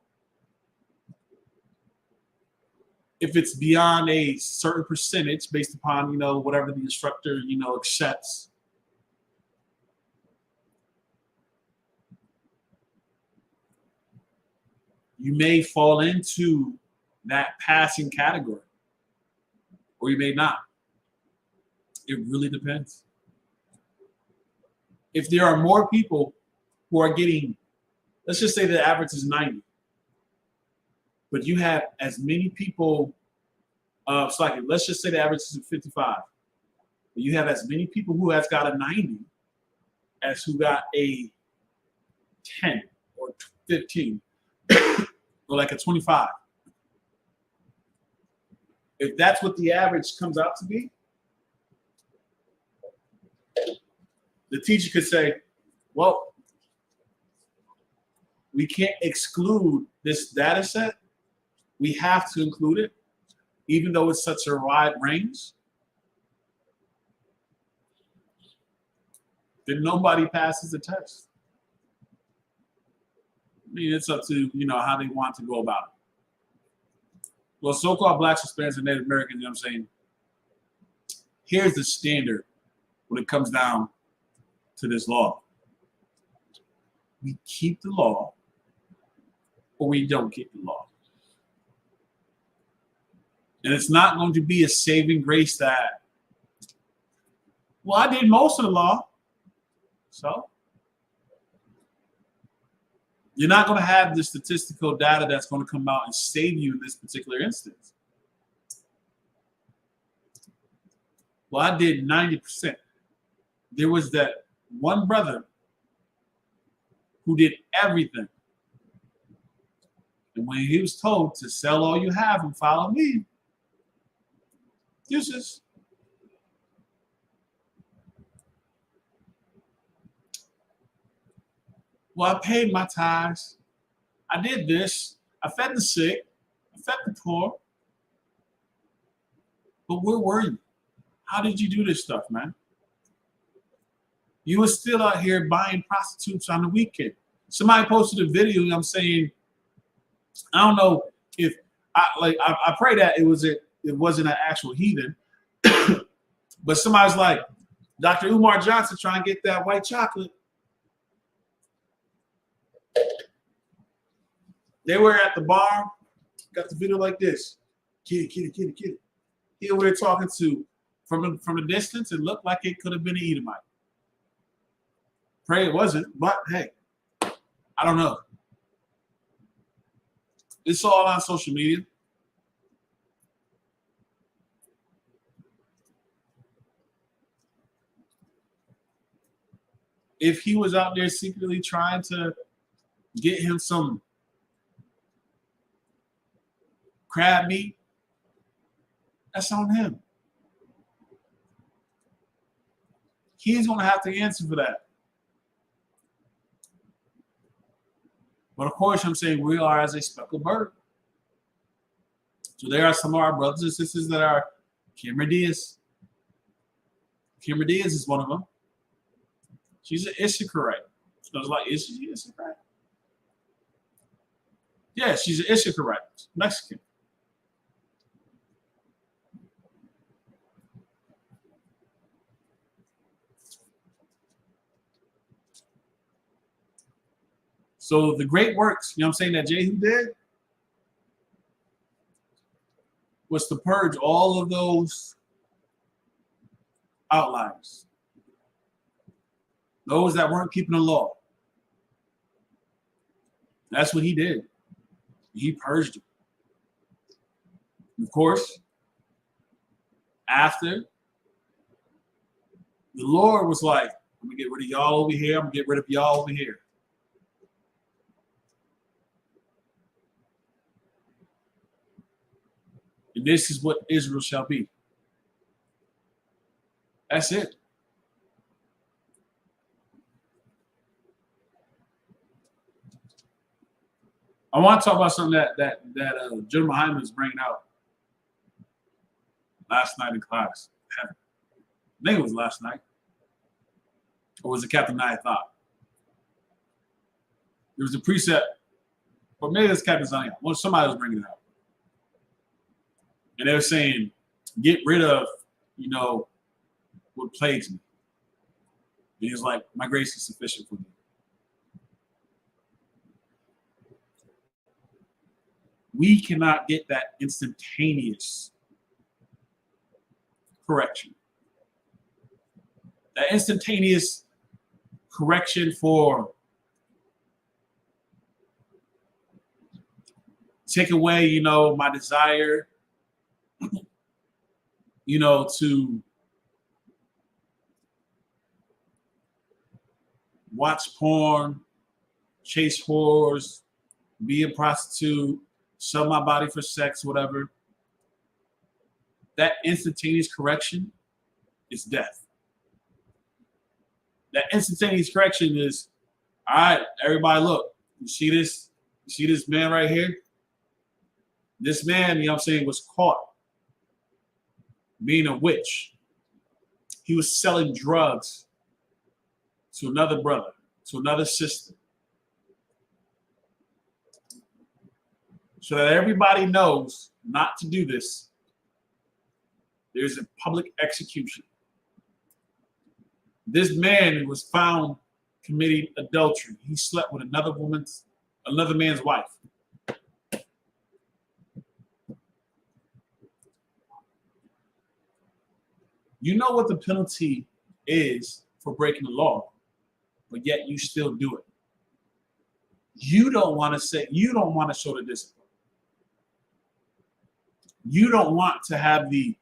If it's beyond a certain percentage based upon, whatever the instructor, accepts, you may fall into that passing category, or you may not. It really depends. If there are more people who are getting, let's just say the average is 90, but you have as many people, let's just say the average is 55, but you have as many people who has got a 90 as who got a 10 or 15 or like a 25. If that's what the average comes out to be, the teacher could say, well, we can't exclude this data set. We have to include it, even though it's such a wide range. Then nobody passes the test. I mean, it's up to, how they want to go about it. Well, so-called Blacks, Hispanics, and Native Americans, I'm saying, here's the standard when it comes down to this law. We keep the law or we don't keep the law. And it's not going to be a saving grace that, well, I did most of the law. So you're not going to have the statistical data that's going to come out and save you in this particular instance. Well, I did 90%. There was that one brother who did everything. And when he was told to sell all you have and follow me, deuces. Well, I paid my tithes. I did this. I fed the sick. I fed the poor. But where were you? How did you do this stuff, man? You were still out here buying prostitutes on the weekend. Somebody posted a video. I'm saying, I don't know if I pray that it wasn't an actual heathen, but somebody's like, Dr. Umar Johnson trying to get that white chocolate. They were at the bar, got the video like this. Kitty. He over there talking to, from a distance, it looked like it could have been an Edomite. Pray it wasn't, but hey, I don't know. It's all on social media. If he was out there secretly trying to get him some crab meat, that's on him. He's going to have to answer for that. But of course, I'm saying we are as a speckled bird. So there are some of our brothers and sisters that are Cameron Diaz. Cameron Diaz is one of them. She's an Issacharite. So I was like, is she Issacharite? Yeah, she's an Issacharite, Mexican. So the great works, you know what I'm saying, that Jehu did was to purge all of those outliers. Those that weren't keeping the law. That's what he did. He purged them. Of course, after, the Lord was like, I'm going to get rid of y'all over here. I'm going to get rid of y'all over here. And this is what Israel shall be. That's it. I want to talk about something that General Hyman was bringing out last night in class. I think it was last night. Or was it Captain Nye thought? There was a precept, or maybe it's Captain Zion. Well, somebody was bringing it out. And they were saying, get rid of, what plagues me. And he was like, my grace is sufficient for me. We cannot get that instantaneous correction. That instantaneous correction for take away, my desire, to watch porn, chase whores, be a prostitute, sell my body for sex, whatever. That instantaneous correction is death. That instantaneous correction is, all right, everybody look, you see this? You see this man right here? This man, was caught being a witch. He was selling drugs to another brother, to another sister. So that everybody knows not to do this, there's a public execution. This man was found committing adultery. He slept with another man's wife. You know what the penalty is for breaking the law, but yet you still do it. You don't want to show the discipline. You don't want to have the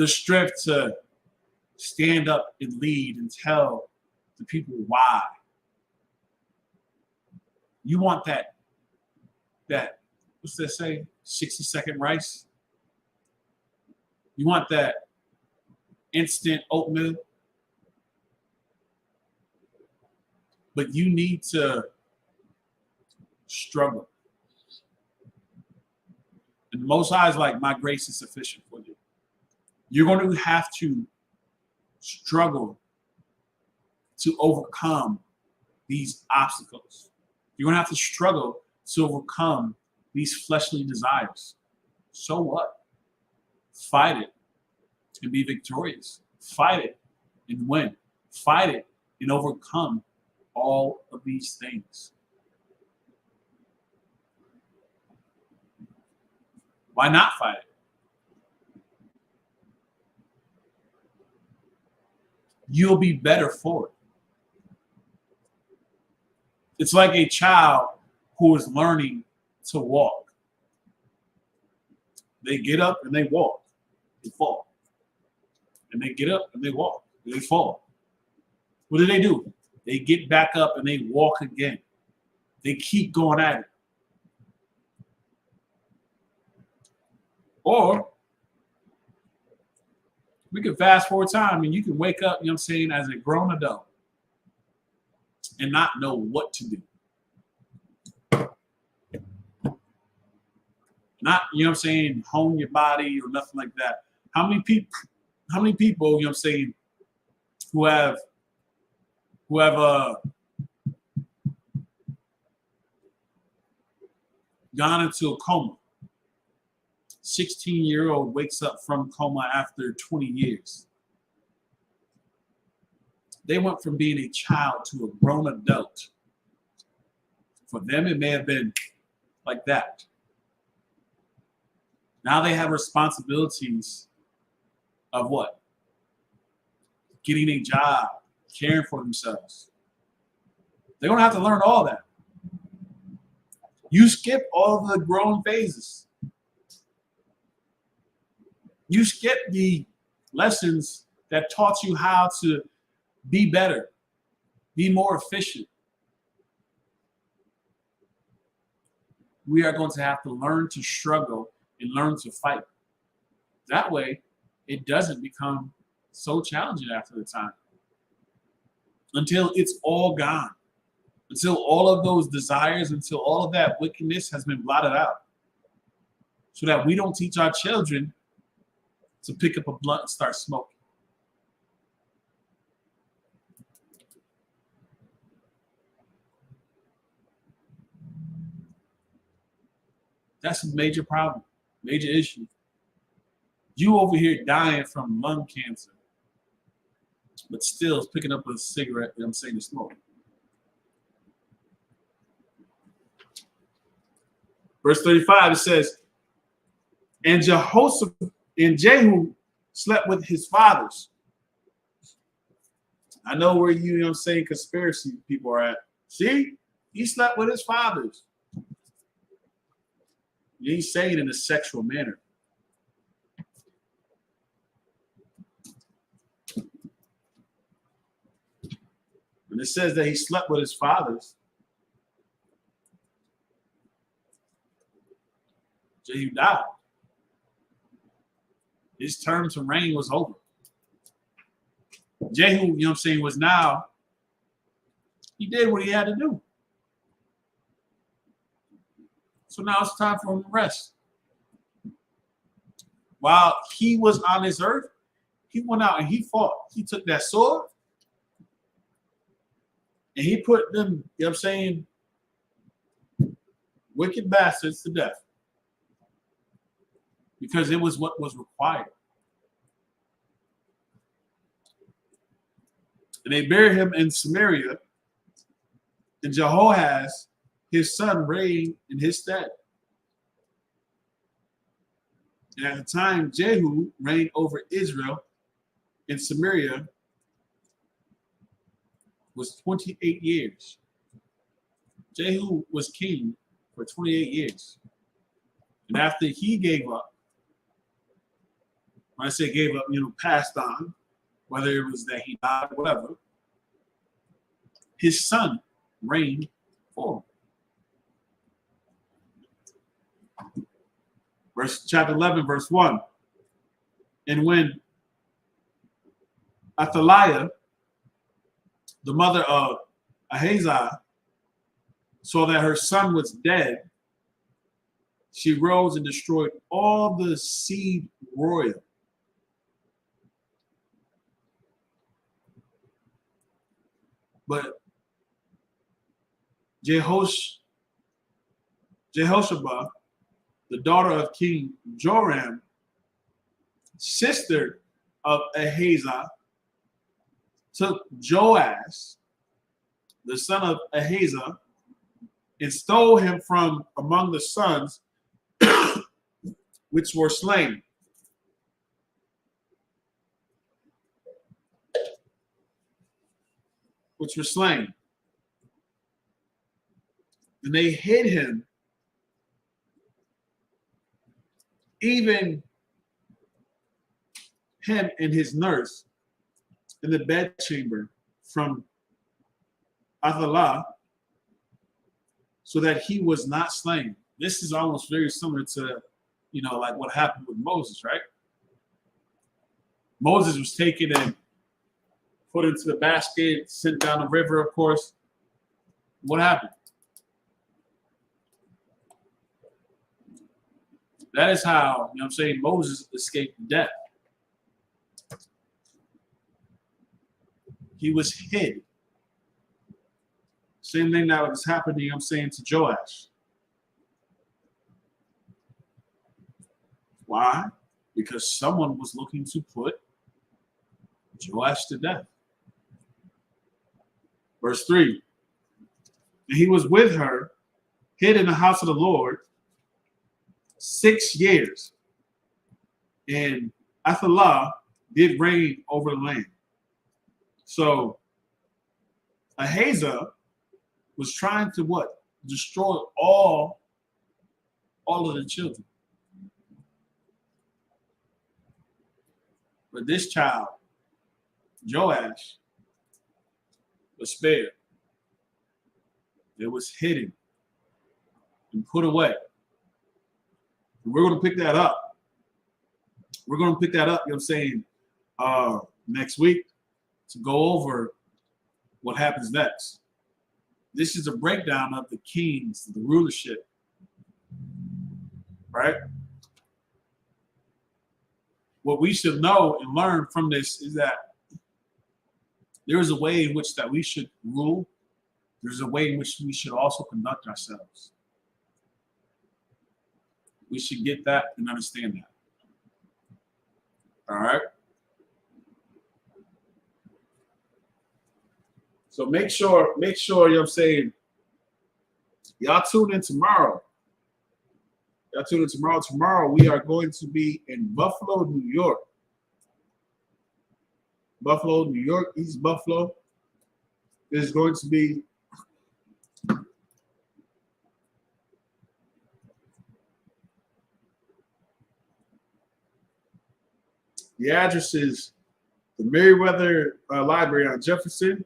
strength to stand up and lead and tell the people why You want that what's that say? 60-second rice. You want that instant oatmeal. But you need to struggle. And the Most High is like, my grace is sufficient for you. You're going to have to struggle to overcome these obstacles. You're going to have to struggle to overcome these fleshly desires. So what? Fight it and be victorious. Fight it and win. Fight it and overcome all of these things. Why not fight it? You'll be better for it. It's like a child who is learning to walk. They get up and they walk. They fall. And they get up and they walk. They fall. What do? They get back up and they walk again. They keep going at it. Or we can fast forward time and you can wake up, you know what I'm saying, as a grown adult and not know what to do. Not, you know what I'm saying, hone your body or nothing like that. How many people, you know what I'm saying, who have gone into a coma? 16-year-old wakes up from coma after 20 years. They went from being a child to a grown adult. For them, it may have been like that. Now they have responsibilities of what? Getting a job, caring for themselves. They're going to have to learn all that. You skip all the growing phases. You skip the lessons that taught you how to be better, be more efficient. We are going to have to learn to struggle and learn to fight. That way, it doesn't become so challenging after the time. Until it's all gone. Until all of those desires, until all of that wickedness has been blotted out. So that we don't teach our children to pick up a blunt and start smoking. That's a major problem, major issue. You over here dying from lung cancer, but still picking up a cigarette, you know what I'm saying, to smoke. Verse 35, it says, and Jehu slept with his fathers. I know where you know what I'm saying, conspiracy people are at. See? He slept with his fathers. He's saying in a sexual manner. When it says that he slept with his fathers, Jehu died. His term to reign was over. Jehu, you know what I'm saying, was now, he did what he had to do. So now it's time for him to rest. While he was on this earth, he went out and he fought. He took that sword and he put them, you know what I'm saying, wicked bastards to death. Because it was what was required. And they buried him in Samaria, and Jehoahaz, his son, reigned in his stead. And at the time, Jehu reigned over Israel in Samaria was 28 years. Jehu was king for 28 years. And after he gave up, when I say gave up, you know, passed on, whether it was that he died or whatever, his son reigned for him. Chapter 11, verse 1. And when Athaliah, the mother of Ahaziah, saw that her son was dead, she rose and destroyed all the seed royal. But Jehoshaphat, the daughter of King Joram, sister of Ahaziah, took Joash, the son of Ahaziah, and stole him from among the sons which were slain. And they hid him, even him and his nurse, in the bedchamber from Athaliah, so that he was not slain. This is almost very similar to, like what happened with Moses, right? Moses was taken and put into the basket, sent down the river, of course. What happened? That is how, Moses escaped death. He was hid. Same thing that was happening, to Joash. Why? Because someone was looking to put Joash to death. Verse 3. And he was with her, hid in the house of the Lord 6 years. And Athaliah did reign over the land. So Ahaziah was trying to what? Destroy all of the children. But this child, Joash, was spared. It was hidden and put away. And we're going to pick that up. Next week to go over what happens next. This is a breakdown of the kings, the rulership, right? What we should know and learn from this is that there is a way in which that we should rule. There's a way in which we should also conduct ourselves. We should get that and understand that. All right? So make sure, y'all tune in tomorrow. Tomorrow we are going to be in Buffalo, New York. East Buffalo. Is going to be the address is the Meriwether Library on Jefferson,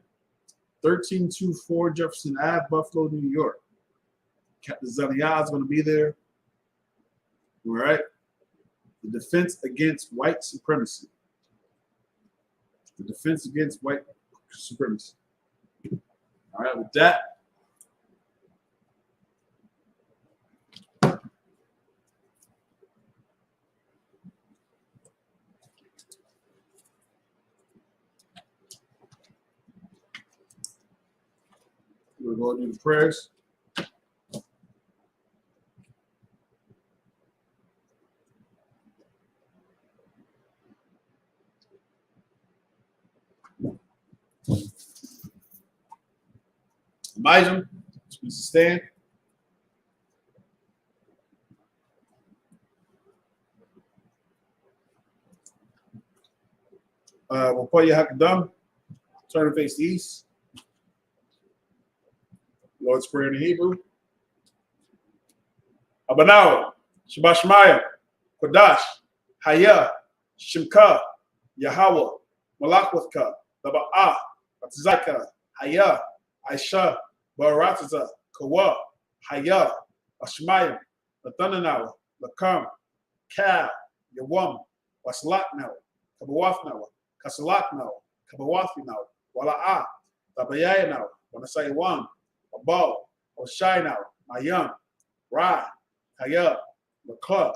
1324 Jefferson Ave, Buffalo, New York. Captain Zaniah is going to be there. All right. The defense against white supremacy. All right, with that. We're going to do the prayers. Elijah, please stand. We'll put your hakadam. Turn and face the east. Lord's Prayer in Hebrew. Abanawa, Shabbat Shemaya, Kodash, Hayah, Shimka, Yahweh, Malakwithka, Laba'ah, Batzaka, Hayah, Aisha, Barataza, Kawa, Hayah, Ashmaya, Lathananawa, Lakam, Cal, Yawam, Waslak now, Kabawath now, Kasalak now, Kabawathi now, Wala'a, Tabayay now, Wanasaywan, Abal, Oshai now, Mayam, Ra, Kaya, Makla,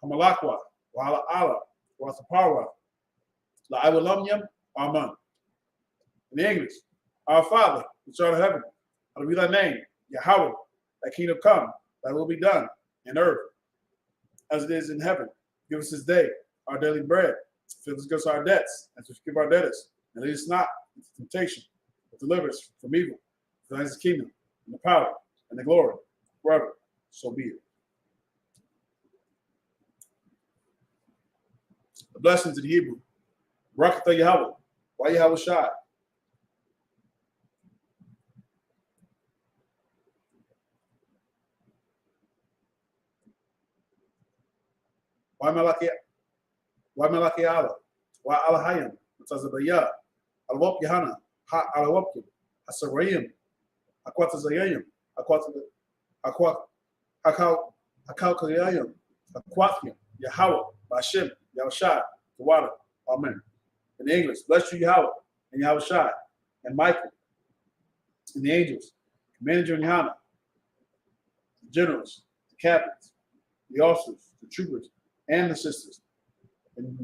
Hamalakwa, Wala Allah, Wathapara, La Iwalamyam, Amen. In English, our Father, which art in heaven, hallowed be thy name, Yahweh, thy kingdom come, thy will be done, in earth, as it is in heaven. Give us this day our daily bread. Forgive us our debts, as we forgive our debtors. And lead us not into temptation, but deliver us from evil. For thine is the kingdom, and the power, and the glory, forever. So be it. The blessings in Hebrew. Barakatah Yahweh. Why Yahweh Shai? Why Malaki Allah? Why Allah Hayam? Mutazabaya. Alwap Yahana. Ha Alawapkim. Hasarayim. Akwatazayim. Akaukayim. Akwathim. Yahweh. Bashim. Yahushai. The water. Amen. In English, bless you, Yahweh, and Yahushai, and Michael, and the angels, Commander and Johanna, the generals, the captains, the officers, the troopers, and the sisters. And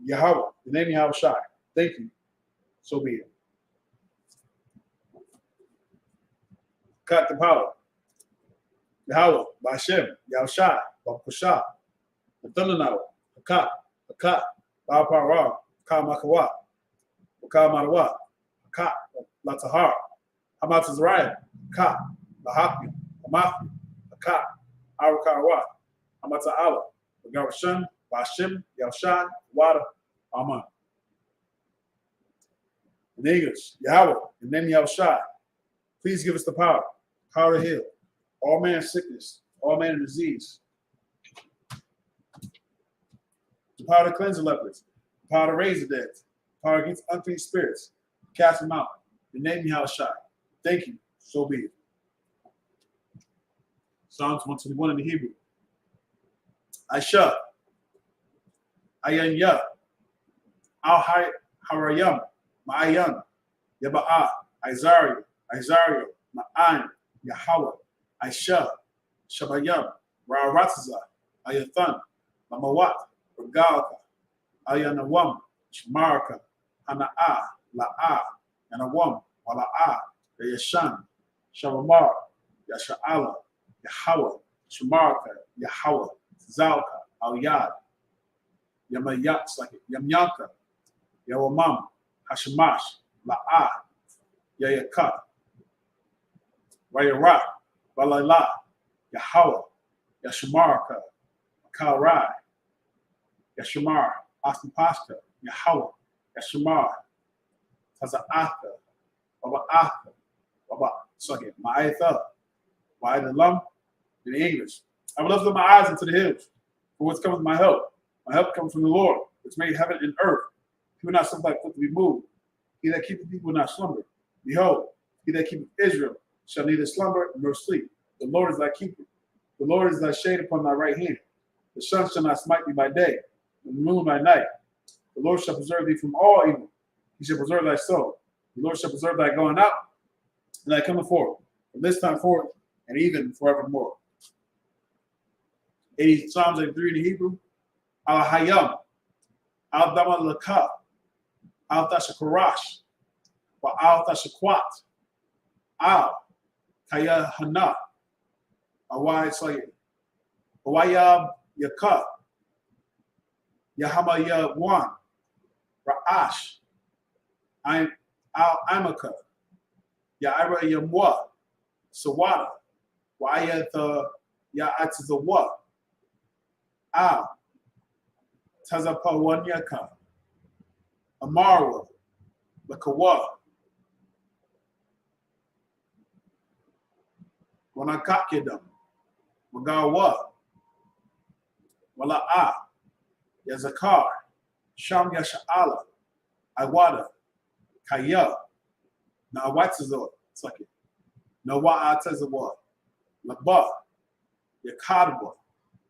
Yahweh, the name Yahushai. Thank you. So be it. Cut the power. Yahweh, Bashem, Yahushai, Bakusha, the thunder now, Hakat, Ba'apara, Makawa, Marawa, Ka, Latahar, Hamatazariah, Ka, Lahapi, Hamathi, Ka, Arakarawa, Hamata'ala, Garashan, Bashim, Yahushai, Wada, Aman. In English, Yahweh, in the name Yahushai, please give us the power to heal all man's sickness, all man's disease, the power to cleanse the lepers, the power to raise the dead, the power against unclean spirits, cast them out. In the name Yahushai. Thank you. So be it. Psalms 121 in the Hebrew. Aisha, Ayanya, Al Harayam, Ma'ayan, Yaba'a, Isaiah, Ma'an, Yahweh, Aisha, Shabayam, Ra'aratza, Ayathan, Mamawat, Regalka, Ayanawam, Shmarka, Hana'a, La'a, Yanawam, Wala'a, Yashan, Shabamar, Yasha'ala, Yahweh, Shmarka, Yahweh, Zalka, Al-Yad, Yamyanka, Yawamam, Hashemash, La'a, Yayaka, Rayara, Balala, Yahweh, Yashamarka, Kalrai, Yashamar, Astapaska, Yahweh, Yashamar, Taza'aka, Baba, Ma'aitha, Ma'aitalam, in English. I will lift up my eyes into the hills, for whence cometh my help. My help comes from the Lord, which made heaven and earth. He will not suffer thy foot to be moved. He that keepeth thee will not slumber. Behold, he that keepeth Israel shall neither slumber nor sleep. The Lord is thy keeper. The Lord is thy shade upon thy right hand. The sun shall not smite thee by day, and the moon by night. The Lord shall preserve thee from all evil. He shall preserve thy soul. The Lord shall preserve thy going out and thy coming forth, from this time forth and even forevermore. Psalms 83 in the Hebrew. Al Hayam, Al Dama Laka, Al Tashakarash, Wa Al Tashakwat, Al Kaya Hana, Awai Sayed, Awayab Yaka, Yahama Yawan, Ra'ash, Al Amaka, Ya'ira Yamwa, Sawada, Wa'ayat Ya'atzawa, Al Tazapawanyaka, Amara, Lakawa, Wanakakidam, Magawa, Wala'a, Yazakar, Sham Yasha'ala, Iwada, Kaya, Nawatzazo, Saki, Nawa'atazawa, Laba, Yakadwa,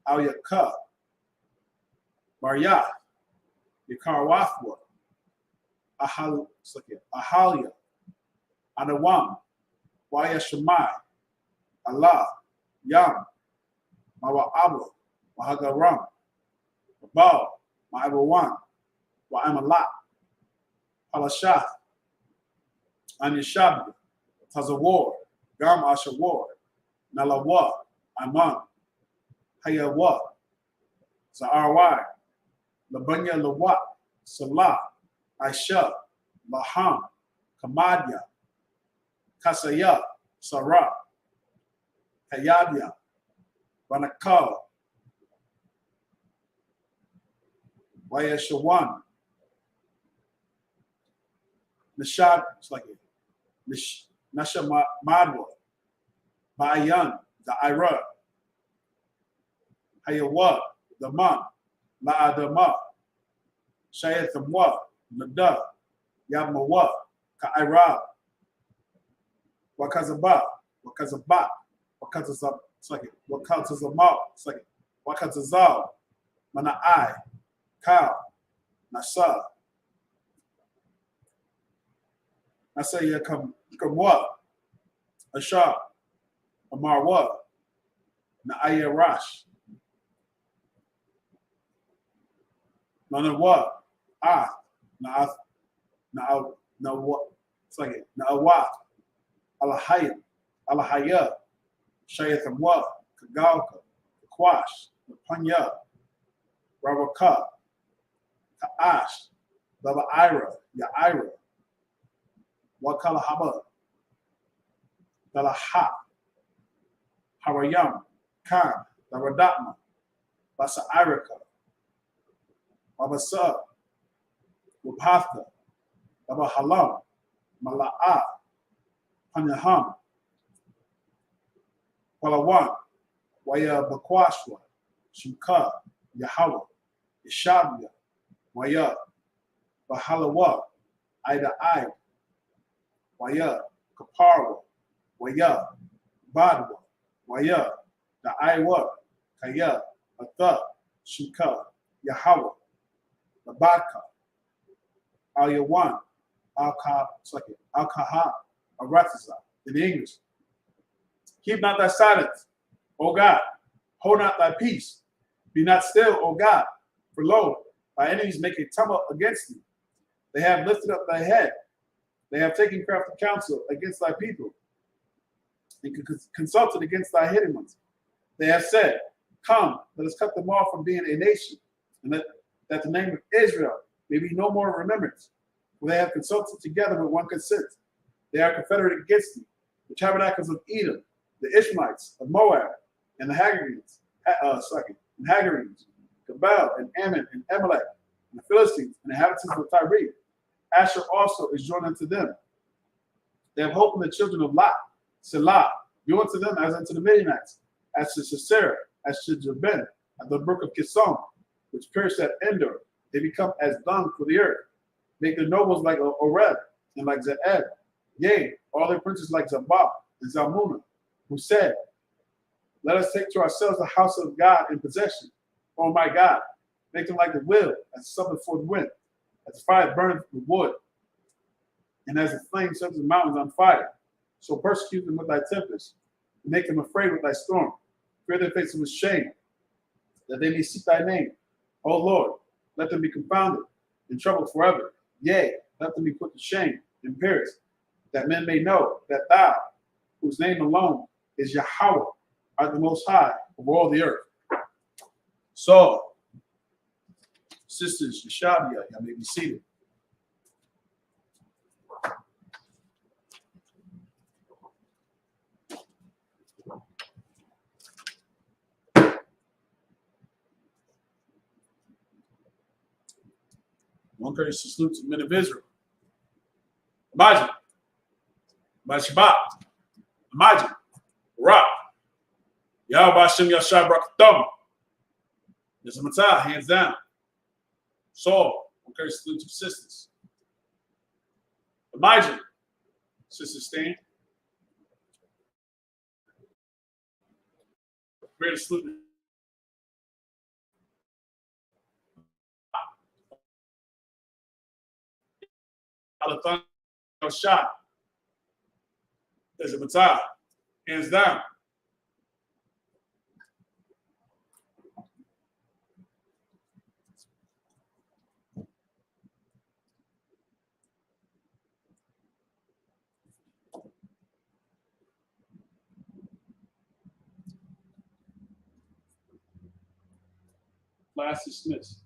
Al Yaka, Maria, Yakarwathwa, Ahalia, Anawam, Waya Shemai, Allah, Yam, Mawa'abwa, Mahagaram, Babal, Ma'abawan, Wa'amalat, Palashath, Anishabi, Tazawar, Gam Ashawar, Nalawa, Aman, Hayawa, Za'arwai, Labanya Lawat, Salah, Aisha, Laham, Kamadya, Kasaya, Sarah, Hayabya, Banakal, Wayeshawan, Nishad, it's like Nashamadwa, Bayan, the Ira, Hayawa, the Man, La'adama, Shayathamwa, Nada, Yamawa, Ka'ira, Wakazaba, Wakazaba, Wakazazab, it's like Wakazazamal, it's like Wakazazal, Mana'ai, Kal, Nasa, Nasaya Kamwa, Ashar, Amarwa, Na'aya Rash, Nanawa, Na'wa, it's like Na'awa, Alahaya, Alahaya, Shayathamwa, Kagalka, Kwash, Panya, Rawaka, Ka'ash, Lava Ira, Ya'ira, Wakalahaba, Dalaha, Harayam, Khan, Lavadatma, Basa Irika, Babasa, Wapatha, Labahalam, Mala'a, Panyaham, Palawan, Waya Bakwashwa, Shuka, Yahawa, Ishabia, Waya, Bahalawa, Ida Ida, Waya, Kaparwa, Waya, Badwa, Waya, the Iwa, Kaya, Atha, Shuka, Yahawa, the Badka, Al Yawan, Al Kaha, Aratiza, in English. Keep not thy silence, O God. Hold not thy peace. Be not still, O God. For lo, thy enemies make a tumult against thee. They have lifted up thy head. They have taken crafty counsel against thy people, and consulted against thy hidden ones. They have said, come, let us cut them off from being a nation, and that the name of Israel may be no more remembrance. For they have consulted together with one consent. They are confederate against thee, the tabernacles of Edom, the Ishmaelites of Moab, and the Hagarenes, Gabal and Ammon and Amalek, and the Philistines and the inhabitants of Tyre. Asher also is joined unto them. They have hope in the children of Lot, Selah, do unto them as unto the Midianites, as to Sisera, as to Jabin, at the brook of Kison, which perished at Endor. They become as dung for the earth. Make their nobles like Oreb and like Zeeb. Yea, all their princes like Zabah and Zalmunna, who said, let us take to ourselves the house of God in possession. Oh my God, make them like the will, as something before the wind, as the fire burneth the wood, and as the flame sets the mountains on fire. So persecute them with thy tempest, and make them afraid with thy storm. Fear their faces with shame, that they may seek thy name. O Lord, let them be confounded and troubled forever. Yea, let them be put to shame and perish, that men may know that thou, whose name alone is Yahweh, art the most high over all the earth. So, sisters, Yeshabia, y'all may be seated. One courtesy salute to the men of Israel. Imagine. Shabbat. Imagine. Ra. Yahweh Hashem Yashai Brakatham. There's a Matah, hands down. Saul. One courtesy salute to the sisters. Imagine. Sisters stand. Great salute. Al-Thani shot is a Matai, hands down. Class dismissed.